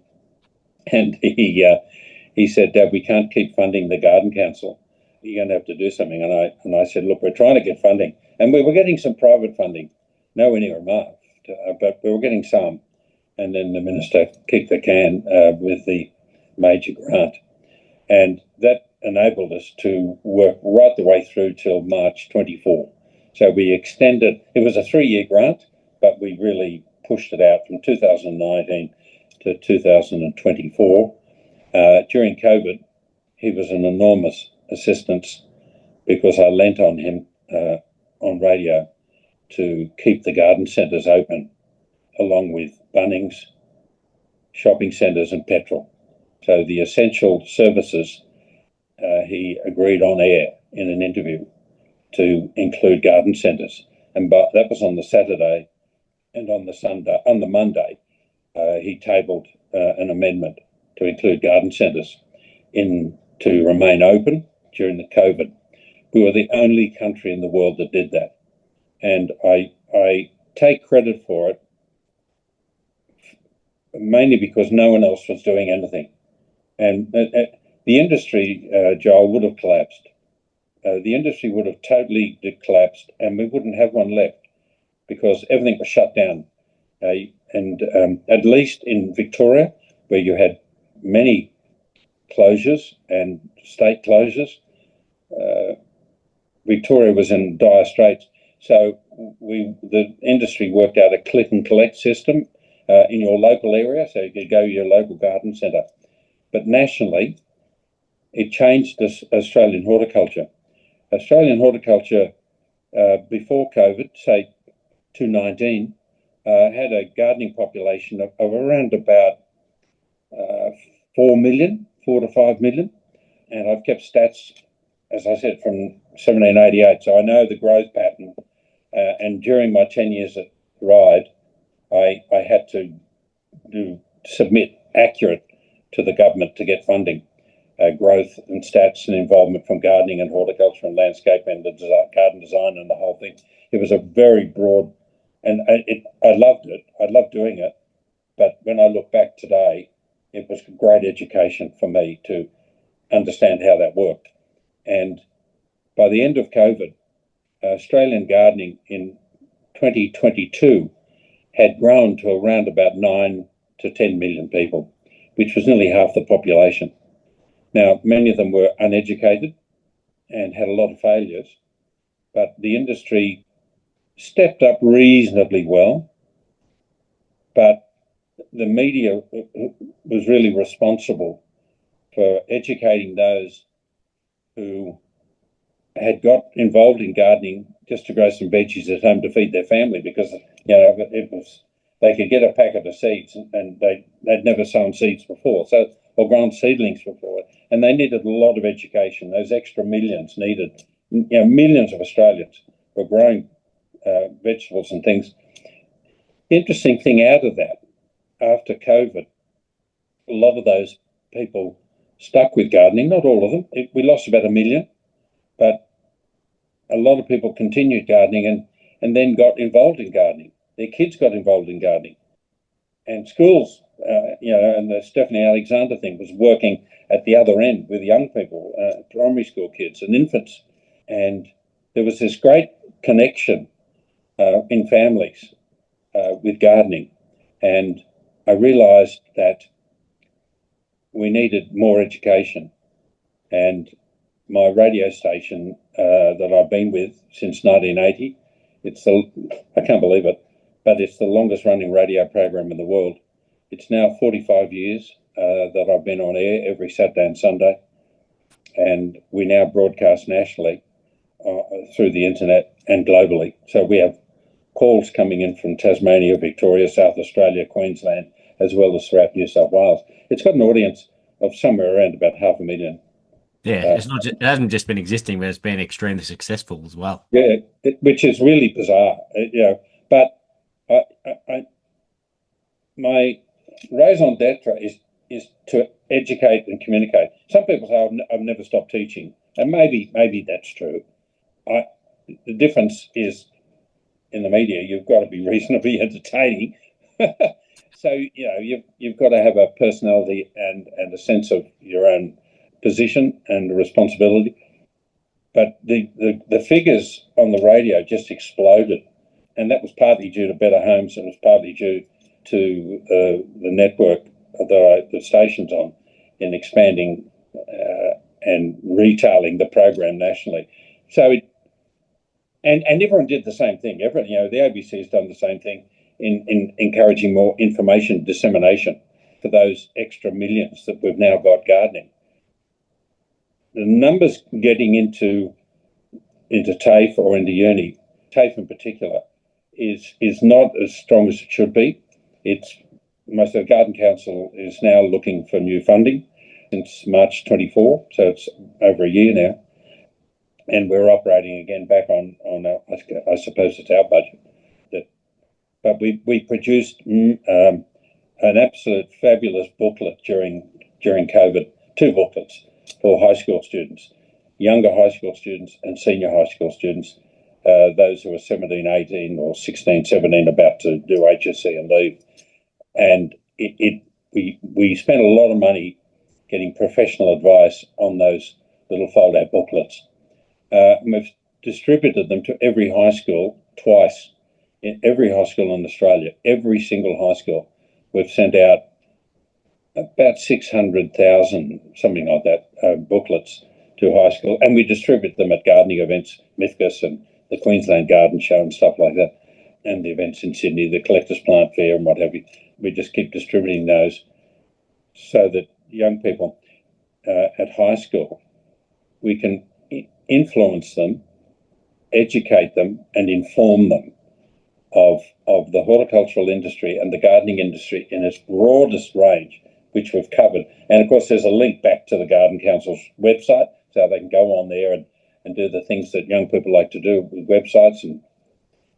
and he said, "Dad, we can't keep funding the Garden Council." you're going to have to do something. And I said, look, we're trying to get funding. And we were getting some private funding, nowhere near enough, but we were getting some. And then the minister kicked the can with the major grant. And that enabled us to work right the way through till March 24. So we extended, it was a 3-year grant, but we really pushed it out from 2019 to 2024. During COVID, he was an enormous assistance because I lent on him on radio to keep the garden centres open, along with Bunnings, shopping centres and petrol. So the essential services, he agreed on air in an interview to include garden centres. And that was on the Saturday, and on the Monday, he tabled an amendment to include garden centres to remain open during the COVID. We were the only country in the world that did that. And I take credit for it, mainly because no one else was doing anything. And the industry, Joel, would have collapsed. The industry would have totally collapsed, and we wouldn't have one left because everything was shut down. And at least in Victoria, where you had many closures and state closures, Victoria was in dire straits. So the industry worked out a click and collect system in your local area, so you could go to your local garden centre. But nationally, it changed Australian horticulture. Australian horticulture before COVID, say 2019, had a gardening population of around about 4 to 5 million. And I've kept stats, as I said, from 1788, so I know the growth pattern. And during my 10 years at Ryde, I had to submit accurate to the government to get funding, growth and stats and involvement from gardening and horticulture and landscape and the garden design and the whole thing. It was a very broad, and I loved it. I loved doing it. But when I look back today, it was great education for me to understand how that worked. And by the end of COVID, Australian gardening in 2022 had grown to around about 9 to 10 million people, which was nearly half the population. Now, many of them were uneducated and had a lot of failures, but the industry stepped up reasonably well. But the media was really responsible for educating those who had got involved in gardening just to grow some veggies at home to feed their family, because they could get a packet of seeds and they'd never sown seeds before, or grown seedlings before, and they needed a lot of education. Those extra millions needed, millions of Australians were growing vegetables and things. The interesting thing out of that, after COVID, a lot of those people stuck with gardening, not all of them. We lost about 1 million, but a lot of people continued gardening and then got involved in gardening. Their kids got involved in gardening. And schools, and the Stephanie Alexander thing was working at the other end with young people, primary school kids and infants. And there was this great connection in families with gardening. And I realised that we needed more education. And my radio station that I've been with since 1980, I can't believe it, but it's the longest running radio program in the world. It's now 45 years that I've been on air every Saturday and Sunday. And we now broadcast nationally through the internet and globally. So we have calls coming in from Tasmania, Victoria, South Australia, Queensland, as well as throughout New South Wales. It's got an audience of somewhere around about 500,000. Yeah, it hasn't just been existing, but it's been extremely successful as well. Yeah, which is really bizarre, But my raison d'etre is to educate and communicate. Some people say I've never stopped teaching, and maybe that's true. The difference is in the media, you've got to be reasonably entertaining. So you've got to have a personality and a sense of your own position and responsibility. But the figures on the radio just exploded, and that was partly due to Better Homes, and it was partly due to the network that the station's on in expanding and retailing the program nationally. So and everyone did the same thing. Everyone, the ABC has done the same thing in encouraging more information dissemination for those extra millions that we've now got gardening. The numbers getting into TAFE or into uni, TAFE in particular, is not as strong as it should be. Most of the Garden Council is now looking for new funding since March 24, so it's over a year now, and we're operating again back on I suppose it's our budget. But we produced an absolute fabulous booklet during COVID, 2 booklets for high school students, younger high school students and senior high school students, those who are 17, 18 or 16, 17 about to do HSC and leave. And we spent a lot of money getting professional advice on those little fold-out booklets. We've distributed them to every high school twice. In every high school in Australia, every single high school, we've sent out about 600,000, something like that, booklets to high school, and we distribute them at gardening events, MIFGS and the Queensland Garden Show and stuff like that, and the events in Sydney, the Collectors Plant Fair and what have you. We just keep distributing those so that young people at high school, we can influence them, educate them and inform them of the horticultural industry and the gardening industry in its broadest range, which we've covered. And of course, there's a link back to the Garden Council's website, so they can go on there and do the things that young people like to do with websites and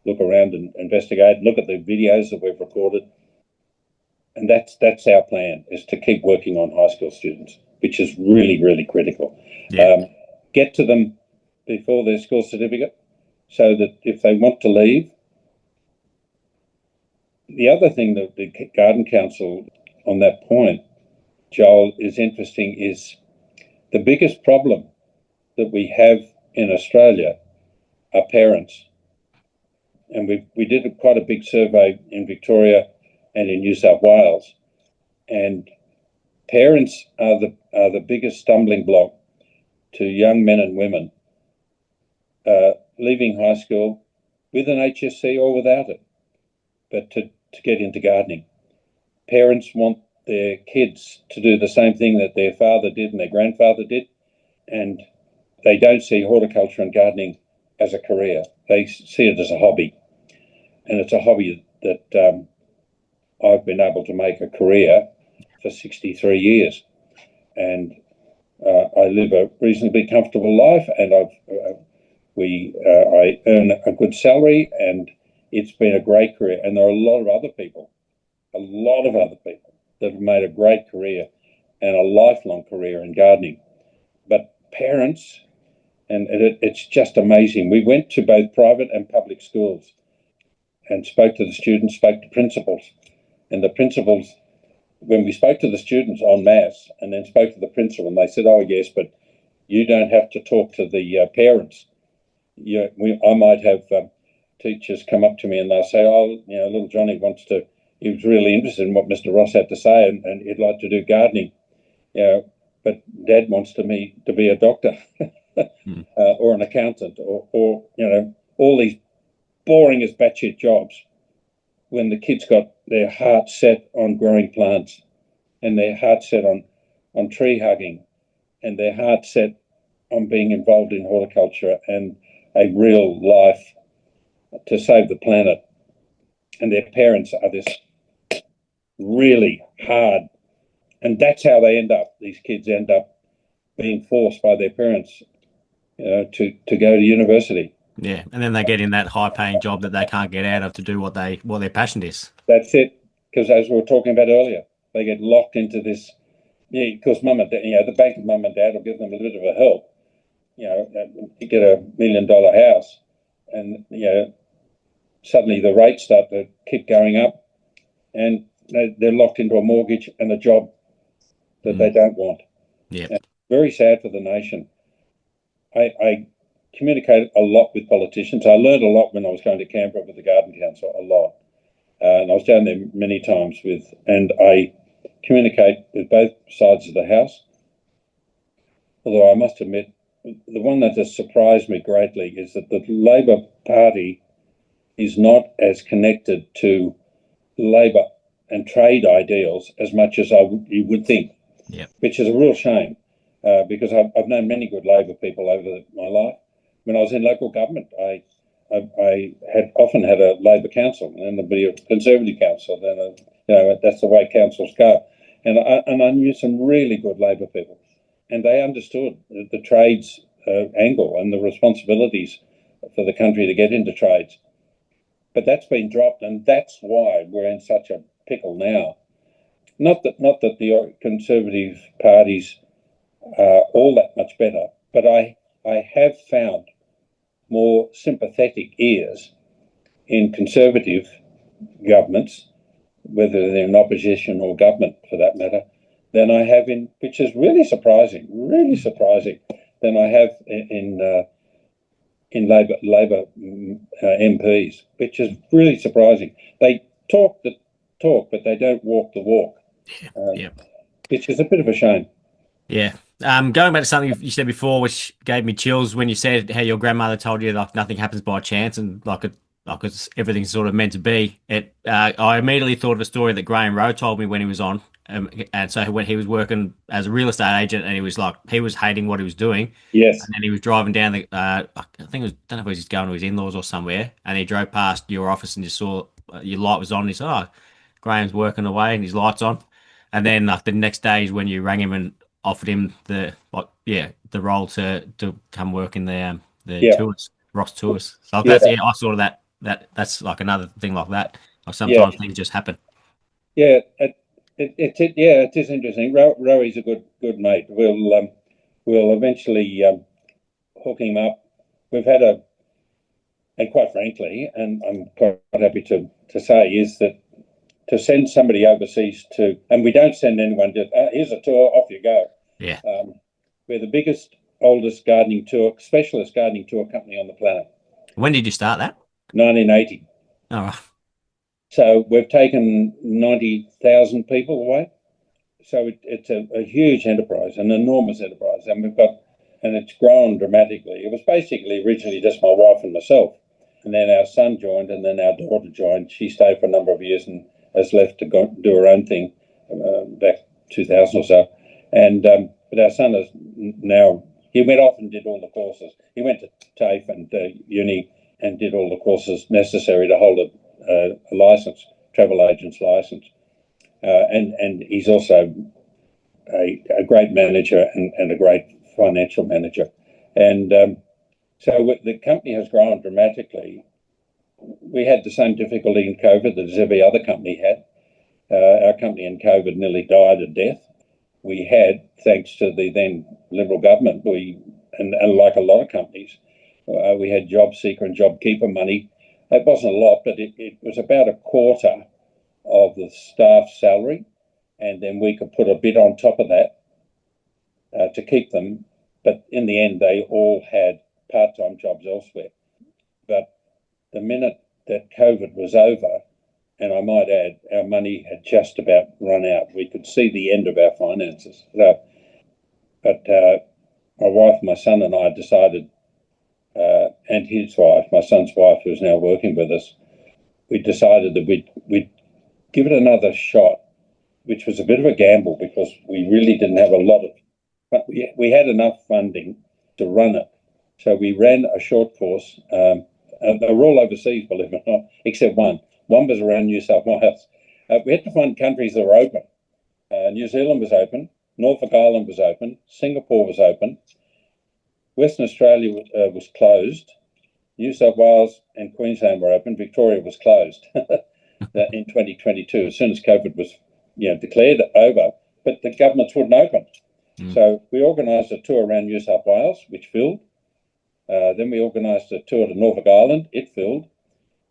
look around and investigate, look at the videos that we've recorded. And that's our plan, is to keep working on high school students, which is really, really critical. Yeah. Get to them before their school certificate so that if they want to leave. The other thing that the Garden Council, on that point, Joel, is interesting is the biggest problem that we have in Australia are parents. And we did quite a big survey in Victoria and in New South Wales, and parents are the biggest stumbling block to young men and women leaving high school with an HSC or without it, but to get into gardening. Parents want their kids to do the same thing that their father did and their grandfather did, and they don't see horticulture and gardening as a career. They see it as a hobby, and it's a hobby that I've been able to make a career for 63 years, and I live a reasonably comfortable life, and I earn a good salary, and it's been a great career. And there are a lot of other people that have made a great career and a lifelong career in gardening. But parents, and it's just amazing. We went to both private and public schools and spoke to the students, spoke to principals. And the principals, when we spoke to the students en masse and then spoke to the principal, and they said, "Oh, yes, but you don't have to talk to the parents." I might have teachers come up to me and they'll say, "Oh, little Johnny he was really interested in what Mr. Ross had to say, and he'd like to do gardening, but Dad wants to be a doctor or an accountant or all these boring as batshit jobs," when the kids got their heart set on growing plants and their heart set on tree hugging and their heart set on being involved in horticulture and a real life to save the planet. And their parents are this really hard, and that's how these kids end up being forced by their parents to go to university. Yeah, and then they get in that high-paying job that they can't get out of to do what their passion is. That's it, because as we were talking about earlier, they get locked into this. Yeah, because mum and dad, the bank of mum and dad will give them a bit of a help. You get $1 million house, and suddenly the rates start to keep going up, and they're locked into a mortgage and a job that they don't want. Yeah, and very sad for the nation. I communicate a lot with politicians. I learned a lot when I was going to Canberra with the Garden Council, a lot. And I was down there many times and I communicate with both sides of the House. Although I must admit, the one that has surprised me greatly is that the Labor Party is not as connected to Labor and trade ideals as much as you would think, which is a real shame, because I've known many good Labor people over my life. When I was in local government, I had often had a Labor council and there'd be a Conservative council. Then, that's the way councils go. And I knew some really good Labor people, and they understood the trades angle and the responsibilities for the country to get into trades. But that's been dropped, and that's why we're in such a pickle now. Not that the Conservative parties are all that much better, but I have found more sympathetic ears in Conservative governments, whether they're in opposition or government for that matter, than I have which is really surprising, than I have in Labor MPs, which is really surprising. They talk the talk, but they don't walk the walk, which is a bit of a shame. Yeah. Going back to something you said before, which gave me chills when you said how your grandmother told you like nothing happens by chance and like it's everything's sort of meant to be. I immediately thought of a story that Graham Rowe told me when he was on, and so when he was working as a real estate agent, and he was hating what he was doing. Yes. And then he was driving down I think don't know if he was just going to his in-laws or somewhere, and he drove past your office and just saw your light was on. And he said, "Oh, Graham's working away and his light's on." And then like the next day is when you rang him and offered him the role to come work in the tours, Ross Tours. So I saw that's like another thing like that. Like sometimes things just happen. Yeah, it is interesting. Rowy's a good mate. We'll eventually hook him up. We've had and quite frankly, and I'm quite happy to say, is that to send somebody overseas and we don't send anyone here's a tour, off you go. Yeah. We're the biggest, oldest specialist gardening tour company on the planet. When did you start that? 1980. All right. So we've taken 90,000 people away. So it's a huge enterprise, an enormous enterprise, and it's grown dramatically. It was basically originally just my wife and myself, and then our son joined, and then our daughter joined. She stayed for a number of years and has left to go do her own thing back 2000 or so. And but our son is now, he went off and did all the courses. He went to TAFE and uni and did all the courses necessary to hold a license, travel agent's license. And he's also a great manager and a great financial manager. And so the company has grown dramatically. We had the same difficulty in COVID that every other company had. Our company in COVID nearly died a death. We had, thanks to the then Liberal government, and like a lot of companies, we had JobSeeker and JobKeeper money. It wasn't a lot, but it was about a quarter of the staff's salary, and then we could put a bit on top of that to keep them. But in the end, they all had part-time jobs elsewhere. But the minute that COVID was over, and I might add, our money had just about run out. We could see the end of our finances. But my wife, my son, and I decided, and his wife, my son's wife, who's now working with us, we decided that we'd give it another shot, which was a bit of a gamble because we really didn't have a lot of, but we had enough funding to run it. So we ran a short course. They were all overseas, believe it or not, except one. One was around New South Wales. We had to find countries that were open. New Zealand was open. Norfolk Island was open. Singapore was open. Western Australia was closed. New South Wales and Queensland were open. Victoria was closed in 2022, as soon as COVID was declared over, but the governments wouldn't open. So we organised a tour around New South Wales, which filled. Then we organised a tour to Norfolk Island. It filled.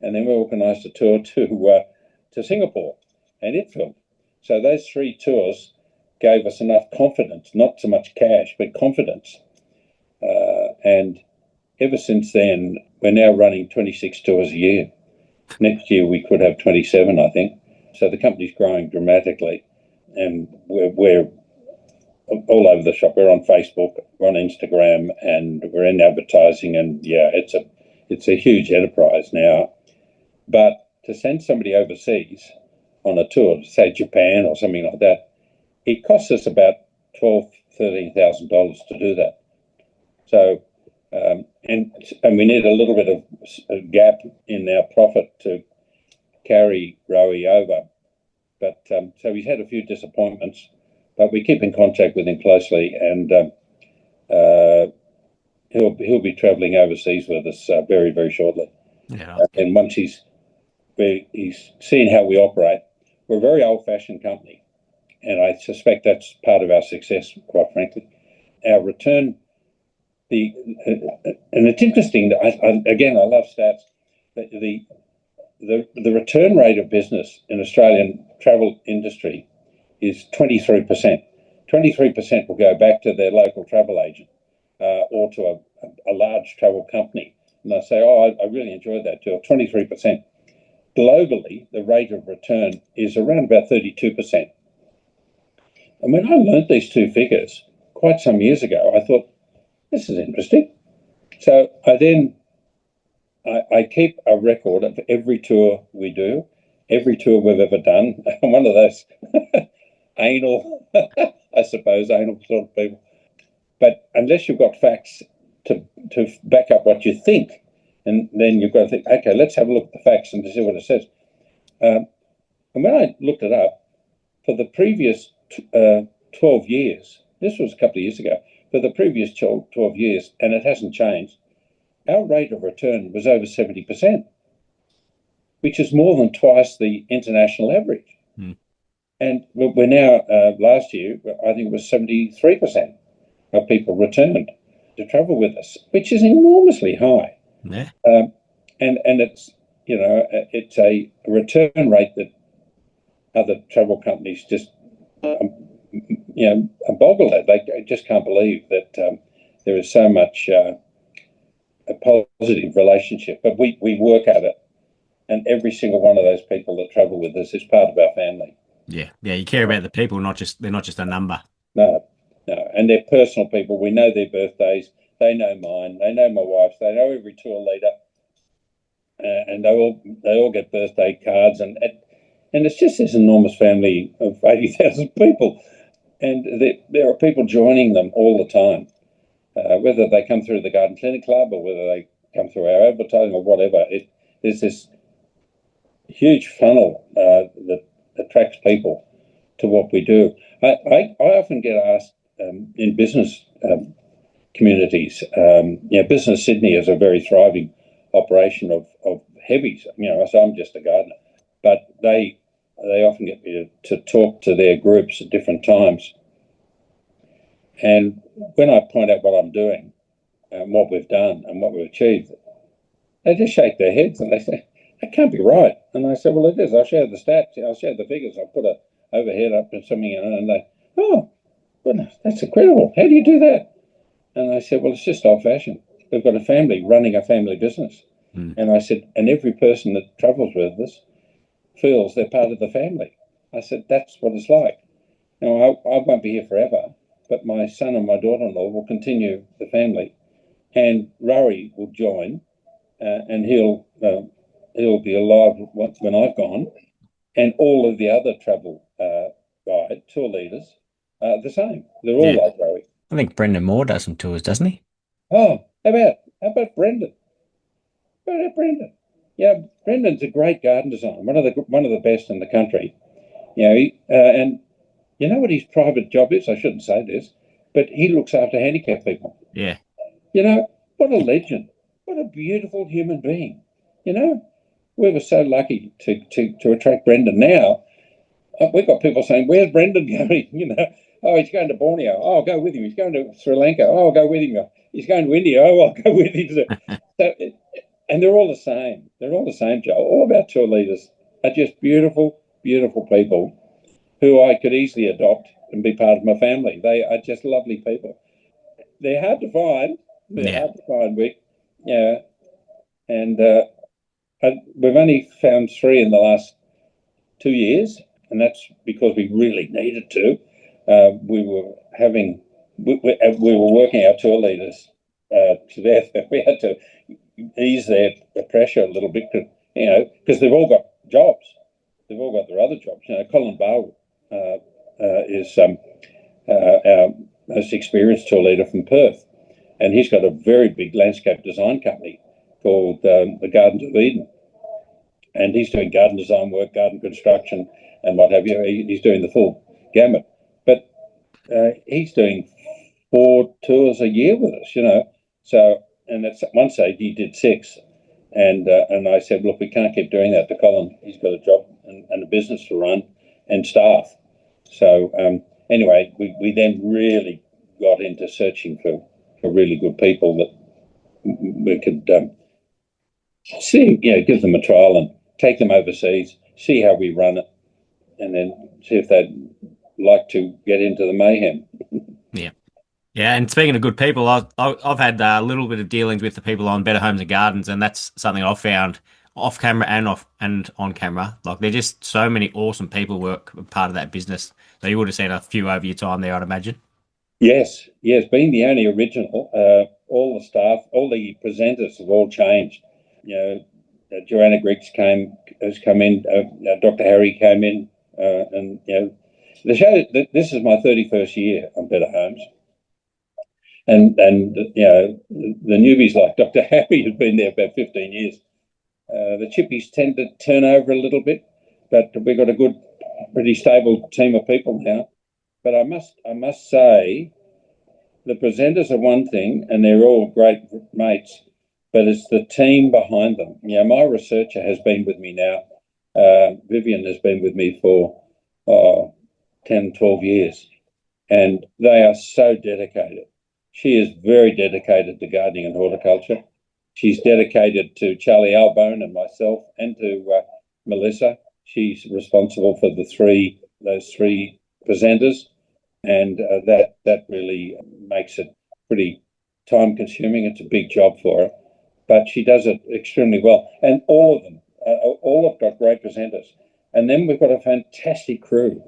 And then we organised a tour to Singapore, and it filled. So those three tours gave us enough confidence, not so much cash, but confidence. And ever since then, we're now running 26 tours a year. Next year we could have 27, I think. So the company's growing dramatically, and we're all over the shop. We're on Facebook, we're on Instagram, and we're in advertising. And yeah, it's a huge enterprise now. But to send somebody overseas on a tour, say Japan or something like that, it costs us about $13,000 to do that. So, and we need a little bit of a gap in our profit to carry Rowie over. But so he's had a few disappointments, but we keep in contact with him closely, and he'll be travelling overseas with us very, very shortly. Yeah. And once he's seen how we operate, we're a very old-fashioned company, and I suspect that's part of our success, quite frankly. Our return, and it's interesting. Again, I love stats. The return rate of business in Australian travel industry is 23%. 23% will go back to their local travel agent or to a large travel company. And they'll say, oh, I really enjoyed that tour, 23%. Globally, the rate of return is around about 32%. And when I learned these two figures quite some years ago, I thought, this is interesting. So I keep a record of every tour we do, every tour we've ever done. I'm one of those anal, I suppose, anal sort of people. But unless you've got facts to back up what you think, and then you've got to think, okay, let's have a look at the facts and to see what it says. And when I looked it up, for the previous 12 years, this was a couple of years ago, for the previous 12 years, and it hasn't changed, our rate of return was over 70%, which is more than twice the international average. And we're now, last year, I think it was 73% of people returned to travel with us, which is enormously high. Yeah. And it's, it's a return rate that other travel companies just, boggle at. They just can't believe that there is so much a positive relationship. But we work at it, and every single one of those people that travel with us is part of our family. Yeah. You care about the people, they're not just a number. No, and they're personal people. We know their birthdays. They know mine. They know my wife's. They know every tour leader, and they all get birthday cards, and it's just this enormous family of 80,000 people, and there are people joining them all the time, whether they come through the Garden Clinic Club or whether they come through our advertising or whatever. There's this huge funnel that attracts people to what we do. I often get asked in business communities, Business Sydney is a very thriving operation of heavies. So I'm just a gardener, but they often get me to talk to their groups at different times. And when I point out what I'm doing and what we've done and what we've achieved, they just shake their heads and they say, that can't be right. And I said, well, it is. I'll share the stats. I'll share the figures. I'll put a overhead up and something, and they, oh, goodness, that's incredible. How do you do that? And I said, well, it's just old-fashioned. We've got a family running a family business. And I said, and every person that travels with us feels they're part of the family. I said, that's what it's like. Now, I won't be here forever, but my son and my daughter-in-law will continue the family. And Rowie will join, and he'll be alive when I've gone. And all of the other travel tour leaders are the same. They're all like Rowie. I think Brendan Moore does some tours, doesn't he? Oh, how about Brendan? How about Brendan? Brendan's a great garden designer, one of the best in the country. And you know what his private job is? I shouldn't say this, but he looks after handicapped people. Yeah. What a legend! What a beautiful human being. We were so lucky to attract Brendan. Now we've got people saying, "Where's Brendan going?" Oh, he's going to Borneo. Oh, I'll go with him. He's going to Sri Lanka. Oh, I'll go with him. He's going to India. Oh, I'll go with him. And they're all the same. They're all the same, Joel. All of our tour leaders are just beautiful, beautiful people who I could easily adopt and be part of my family. They are just lovely people. They're hard to find. They're hard to find, Wick. Yeah, and we've only found 3 in the last 2 years, and that's because we really needed to. We were working our tour leaders to death. We had to ease their pressure a little bit, because they've all got jobs. They've all got their other jobs. Colin Bale is our most experienced tour leader from Perth, and he's got a very big landscape design company called the Gardens of Eden, and he's doing garden design work, garden construction, and what have you. He's doing the full gamut, but he's doing 4 tours a year with us. So, and at one stage he did 6, and I said, look, we can't keep doing that to Colin. He's got a job and a business to run and staff. So anyway, we then really got into searching for really good people that we could see, give them a trial and take them overseas, see how we run it, and then see if they'd like to get into the mayhem. Yeah. Yeah, and speaking of good people, I've had a little bit of dealings with the people on Better Homes and Gardens, and that's something I've found off camera and on camera. Like, there's just so many awesome people work part of that business. So you would have seen a few over your time there, I'd imagine. Yes, being the only original, all the staff, all the presenters have all changed. Joanna Griggs has come in, Dr. Harry came in, and the show. This is my 31st year on Better Homes, and the newbies like Dr. Harry has been there about 15 years. The chippies tend to turn over a little bit, but we've got a good, pretty stable team of people now. But I must say, the presenters are one thing, and they're all great mates, but it's the team behind them. My researcher has been with me now. Vivian has been with me for 10, 12 years, and they are so dedicated. She is very dedicated to gardening and horticulture. She's dedicated to Charlie Albone and myself, and to Melissa. She's responsible for those three presenters, and that really makes it pretty time consuming. It's a big job for her, but she does it extremely well. And all of them, all have got great presenters. And then we've got a fantastic crew.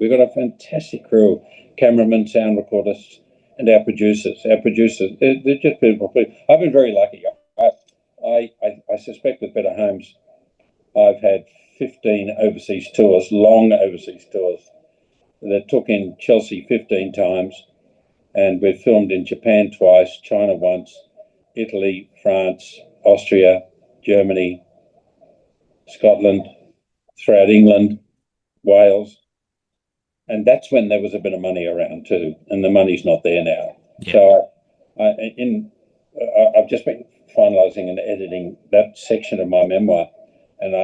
Cameramen, sound recordists, and our producers. They're just beautiful people. I've been very lucky. I suspect with Better Homes, I've had 15 overseas tours, long overseas tours, that took in Chelsea 15 times, and we've filmed in Japan twice, China once, Italy, France, Austria, Germany, Scotland, throughout England, Wales, and that's when there was a bit of money around too, and the money's not there now. Yeah. So I've just been finalising and editing that section of my memoir, and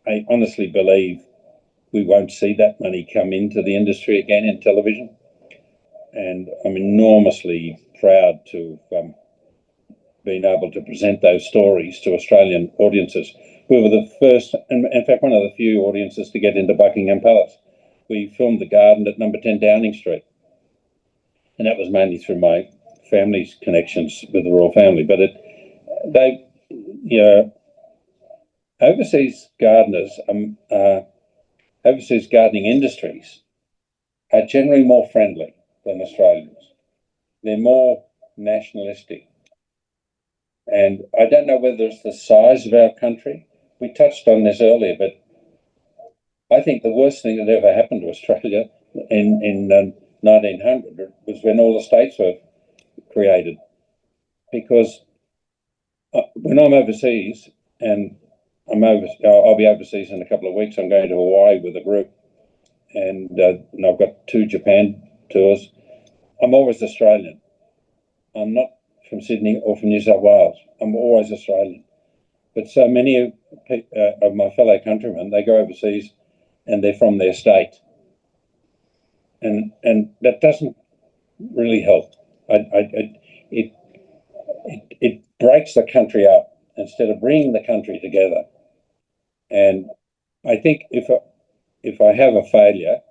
I honestly believe we won't see that money come into the industry again in television. And I'm enormously proud to have been able to present those stories to Australian audiences. We were the first, and in fact, one of the few audiences to get into Buckingham Palace. We filmed the garden at number 10 Downing Street. And that was mainly through my family's connections with the royal family. But overseas gardeners, overseas gardening industries are generally more friendly than Australians. They're more nationalistic. And I don't know whether it's the size of our country. We touched on this earlier, but I think the worst thing that ever happened to Australia in 1900 was when all the states were created. Because when I'm overseas, and I'll be overseas in a couple of weeks. I'm going to Hawaii with a group, and I've got 2 Japan tours. I'm always Australian. I'm not from Sydney or from New South Wales. I'm always Australian. But so many of my fellow countrymen, they go overseas and they're from their state. And that doesn't really help. It breaks the country up instead of bringing the country together. And I think if I have a failure,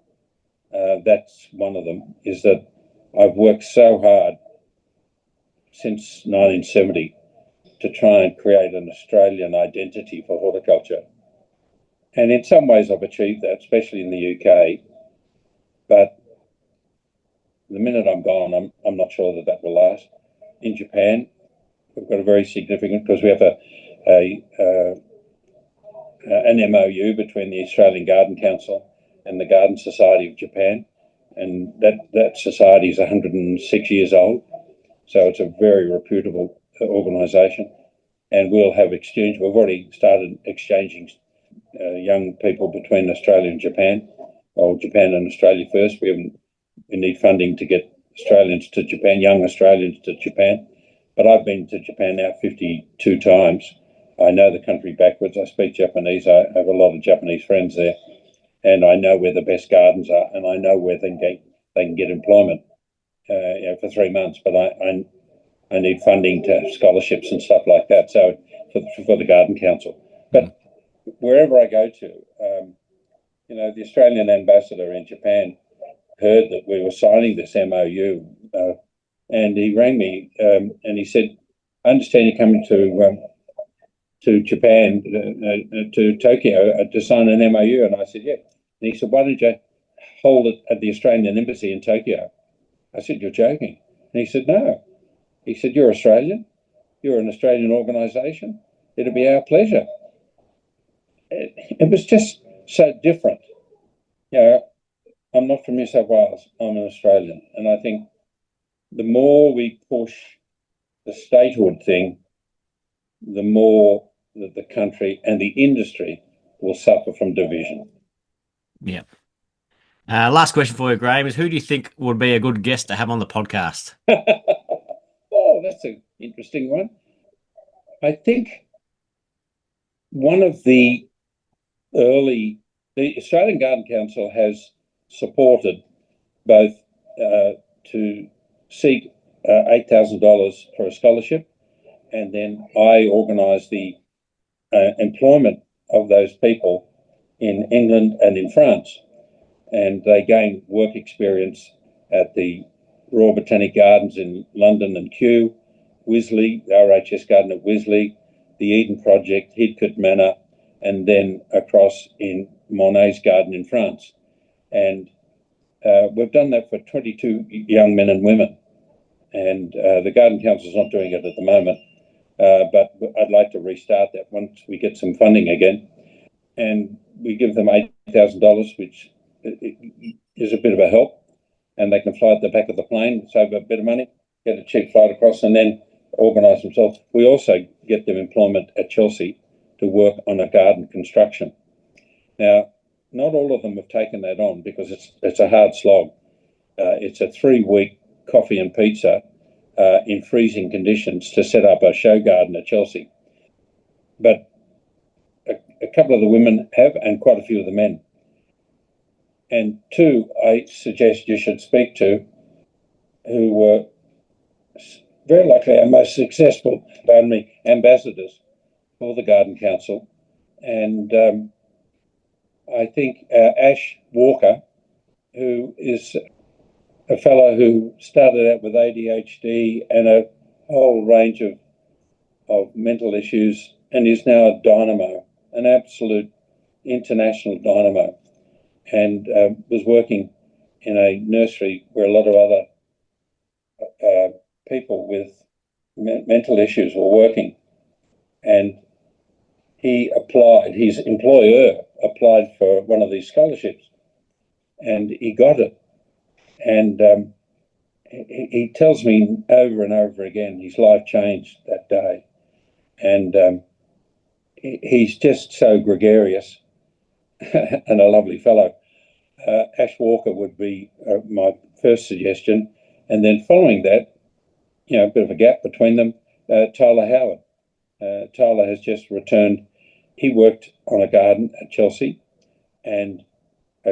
that's one of them, is that I've worked so hard since 1970 to try and create an Australian identity for horticulture. And in some ways I've achieved that, especially in the UK. But the minute I'm gone, I'm not sure that will last. In Japan, we've got a very significant, because we have an MOU between the Australian Garden Council and the Garden Society of Japan, and that society is 106 years old, so it's a very reputable organisation. And we'll have exchange. We've already started exchanging young people between Australia and Japan, or Japan and Australia first. We need funding to get Australians to Japan, young Australians to Japan. But I've been to Japan now 52 times. I know the country backwards. I speak Japanese. I have a lot of Japanese friends there, and I know where the best gardens are, and I know where they can get employment for 3 months. But I need funding to have scholarships and stuff like that. So for the Garden Council, but wherever I go to, the Australian ambassador in Japan heard that we were signing this MOU, and he rang me and he said, "I understand you're coming to Japan, to Tokyo, to sign an MOU." And I said, "Yeah." And he said, "Why don't you hold it at the Australian Embassy in Tokyo?" I said, "You're joking." And he said, "No." He said, "You're Australian. You're an Australian organisation. It'll be our pleasure." It was just so different. I'm not from New South Wales. I'm an Australian. And I think the more we push the statehood thing, the more that the country and the industry will suffer from division. Yeah. Last question for you, Graham, is who do you think would be a good guest to have on the podcast? Oh, that's an interesting one. I think one of the Australian Garden Council has supported both to seek $8,000 for a scholarship, and then I organised the employment of those people in England and in France, and they gained work experience at the Royal Botanic Gardens in London and Kew, Wisley, the RHS Garden at Wisley, the Eden Project, Hidcote Manor, and then across in Monet's garden in France. And we've done that for 22 young men and women. And the Garden Council is not doing it at the moment, but I'd like to restart that once we get some funding again. And we give them $8,000, which is a bit of a help. And they can fly at the back of the plane, save a bit of money, get a cheap flight across, and then organise themselves. We also get them employment at Chelsea to work on a garden construction. Now, not all of them have taken that on because it's a hard slog. It's a 3-week coffee and pizza in freezing conditions to set up a show garden at Chelsea. But a couple of the women have, and quite a few of the men. And 2, I suggest you should speak to, who were very likely our most successful, ambassadors for the Garden Council. And I think Ash Walker, who is a fellow who started out with ADHD and a whole range of mental issues, and is now a dynamo, an absolute international dynamo, and was working in a nursery where a lot of other people with mental issues were working. And his employer applied for one of these scholarships, and he got it. And he tells me over and over again his life changed that day. And he's just so gregarious and a lovely fellow. Ash Walker would be my first suggestion. And then following that, a bit of a gap between them, Tyler Howard. Tyler has just returned. He worked on a garden at Chelsea, and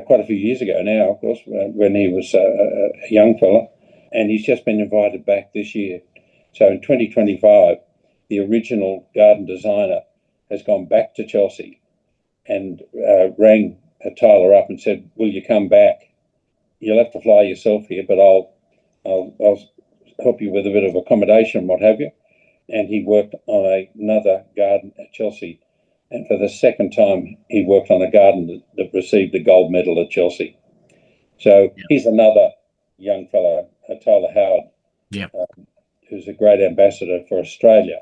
quite a few years ago now, of course, when he was a young fella, and he's just been invited back this year. So in 2025, the original garden designer has gone back to Chelsea and rang Tyler up and said, "Will you come back? You'll have to fly yourself here, but I'll help you with a bit of accommodation, what have you. and he worked on another garden at Chelsea. And for the second time, he worked on a garden that received the gold medal at Chelsea. So he's another young fellow, Tyler Howard, who's a great ambassador for Australia.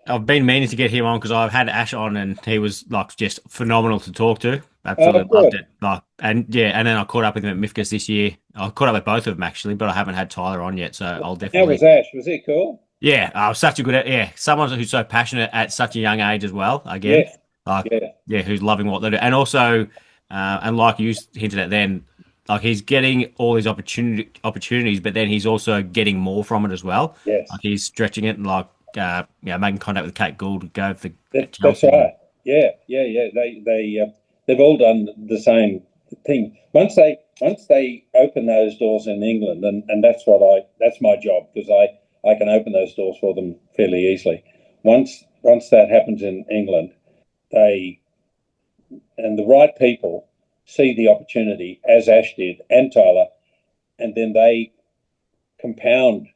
I've been meaning to get him on because I've had Ash on and he was like just phenomenal to talk to. Absolutely loved it. And then I caught up with him at MIFGS this year. I caught up with both of them actually, but I haven't had Tyler on yet, so I'll definitely. How was Ash? Was he cool? Yeah, such a good, someone who's so passionate at such a young age as well. Again, who's loving what they do, and also, and like you hinted at, then like he's getting all these opportunities, but then he's also getting more from it as well. Yes, like he's stretching it and like making contact with Kate Gould to go for that's right. Yeah. They've all done the same thing. Once they open those doors in England, and that's my job, because I can open those doors for them fairly easily. Once that happens in England, the right people see the opportunity, as Ash did and Tyler, and then they compound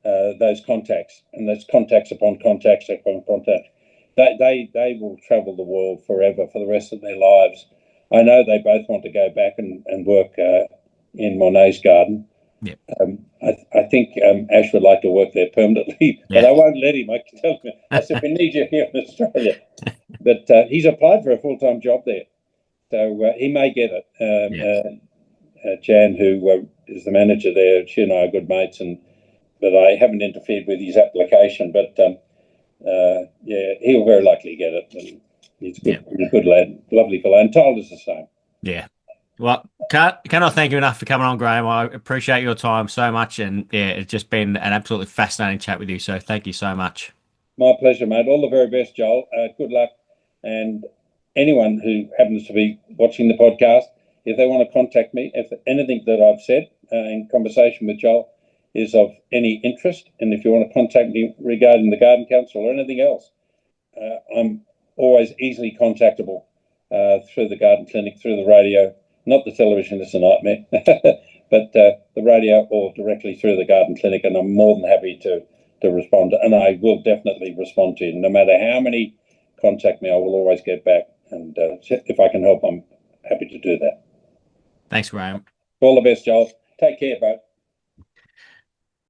those contacts, and there's contacts upon contacts upon contacts. They will travel the world forever for the rest of their lives. I know they both want to go back and work in Monet's garden. Yeah. I think Ash would like to work there permanently, but I won't let him. I can tell him. I said, we need you here in Australia. But he's applied for a full-time job there, so he may get it. Jan, who is the manager there, she and I are good mates, but I haven't interfered with his application. But he'll very likely get it. And he's a good lad, lovely fellow, and Tyler's the same. Yeah. Well, cannot thank you enough for coming on, Graham. I appreciate your time so much, and it's just been an absolutely fascinating chat with you. So thank you so much. My pleasure, mate. All the very best, Joel. Good luck, and anyone who happens to be watching the podcast, if they want to contact me, if anything that I've said in conversation with Joel is of any interest, and if you want to contact me regarding the Garden Council or anything else, I'm always easily contactable through the Garden Clinic, through the radio. Not the television, it's a nightmare, but the radio or directly through the Garden Clinic, and I'm more than happy to respond. And I will definitely respond to you. No matter how many contact me, I will always get back. And if I can help, I'm happy to do that. Thanks, Graham. All the best, Joel. Take care, bud.